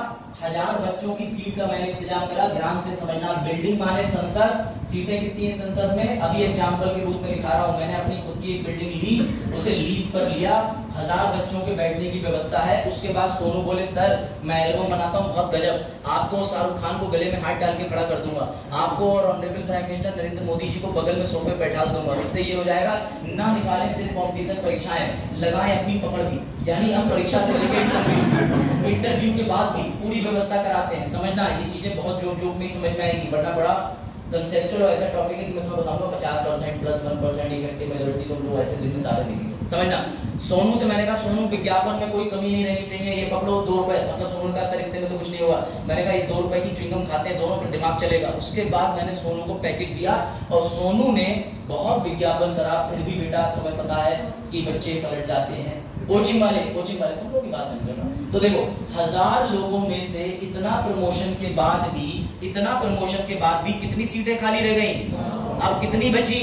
1000 बच्चों की सीट का मैंने इंतजाम करा। ध्यान से समझना, बिल्डिंग माने संसद, सीटें कितनी है संसद में, अभी एग्जांपल के रूप में दिखा रहा हूं। मैंने अपनी खुद की एक बिल्डिंग ली, उसे लीज पर लिया, 1000 बच्चों के बैठने की व्यवस्था है। उसके बाद सोनू बोले सर मैं एल्बम बनाता हूं बहुत गजब, आपको शाहरुख खान को गले में हाथ डाल के खड़ा कर दूंगा, आपको और honourable prime minister Narendra Modi ji को बगल में सोफे बैठा दूंगा। इससे ये हो जाएगा ना निकाले सिर्फ कॉम्पिटिशन परीक्षाएं, लगाएं अपनी पकड़ भी। यानी हम परीक्षा से लेकर इंटरव्यू के बाद भी पूरी व्यवस्था कराते हैं। समझना, ये चीजें बहुत जोक जोक में समझ में आएगी, वरना बड़ा कंसेप्चुअल ऐसा टॉपिक है कि मैं तुम्हें बताऊंगा 50% प्लस 1% इफेक्टिव मेजॉरिटी, तुम लोग ऐसे दिन में तारे देखेंगे। समझना, सोनू से मैंने कहा सोनू विज्ञापन में कोई कमी नहीं रहनी चाहिए, ये पकड़ो 2 रुपए। मतलब सोनू का सर इतने में तो कुछ नहीं होगा। मैंने कहा इस 2 रुपए की च्युइंगम खाते हैं दोनों, फिर दिमाग चलेगा। उसके बाद मैंने सोनू को पैकेज दिया और सोनू ने बहुत विज्ञापन करा, फिर भी बेटा तुम्हें पता है कि बच्चे पलट जाते हैं। कोचिंग वाले तुम लोग की बात नहीं कर रहा। तो देखो 1000 लोगों में से इतना प्रमोशन के बाद भी कितनी सीटें खाली रह गई? अब कितनी बची?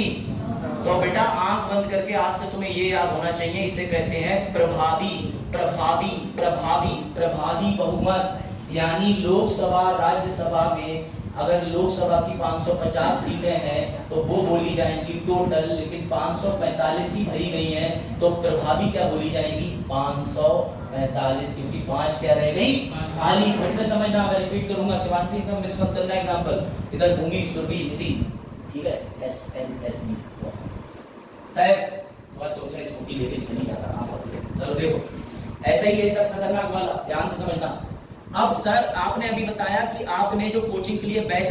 तो बेटा आंख बंद करके आज से तुम्हें ये याद होना चाहिए, इसे कहते हैं प्रभावी बहुमत। यानी लोकसभा राज्यसभा में अगर लोकसभा की 550 सीटें हैं तो वो बोली जाएंगी टोटल, लेकिन 545 ही भरी गई हैं, तो प्रभावी क्या बोली जाएगी? 545, क्योंकि 5 क्या रह गई? खाली। फिर से समझना, मैं रिपीट करूंगा, शिवांशी इसमें मिस मत करना एग्जांपल। इधर भूमि, सुरभि, निधि, ठीक है, SNSB साहब बहुत तो है, स्कूटी लेके नहीं जाता आपस में। चलो देखो ऐसा ही है सब खतरनाक वाला, ध्यान से समझना। अब सर आपने अभी बताया कि आपने जो कोचिंग के लिए बैच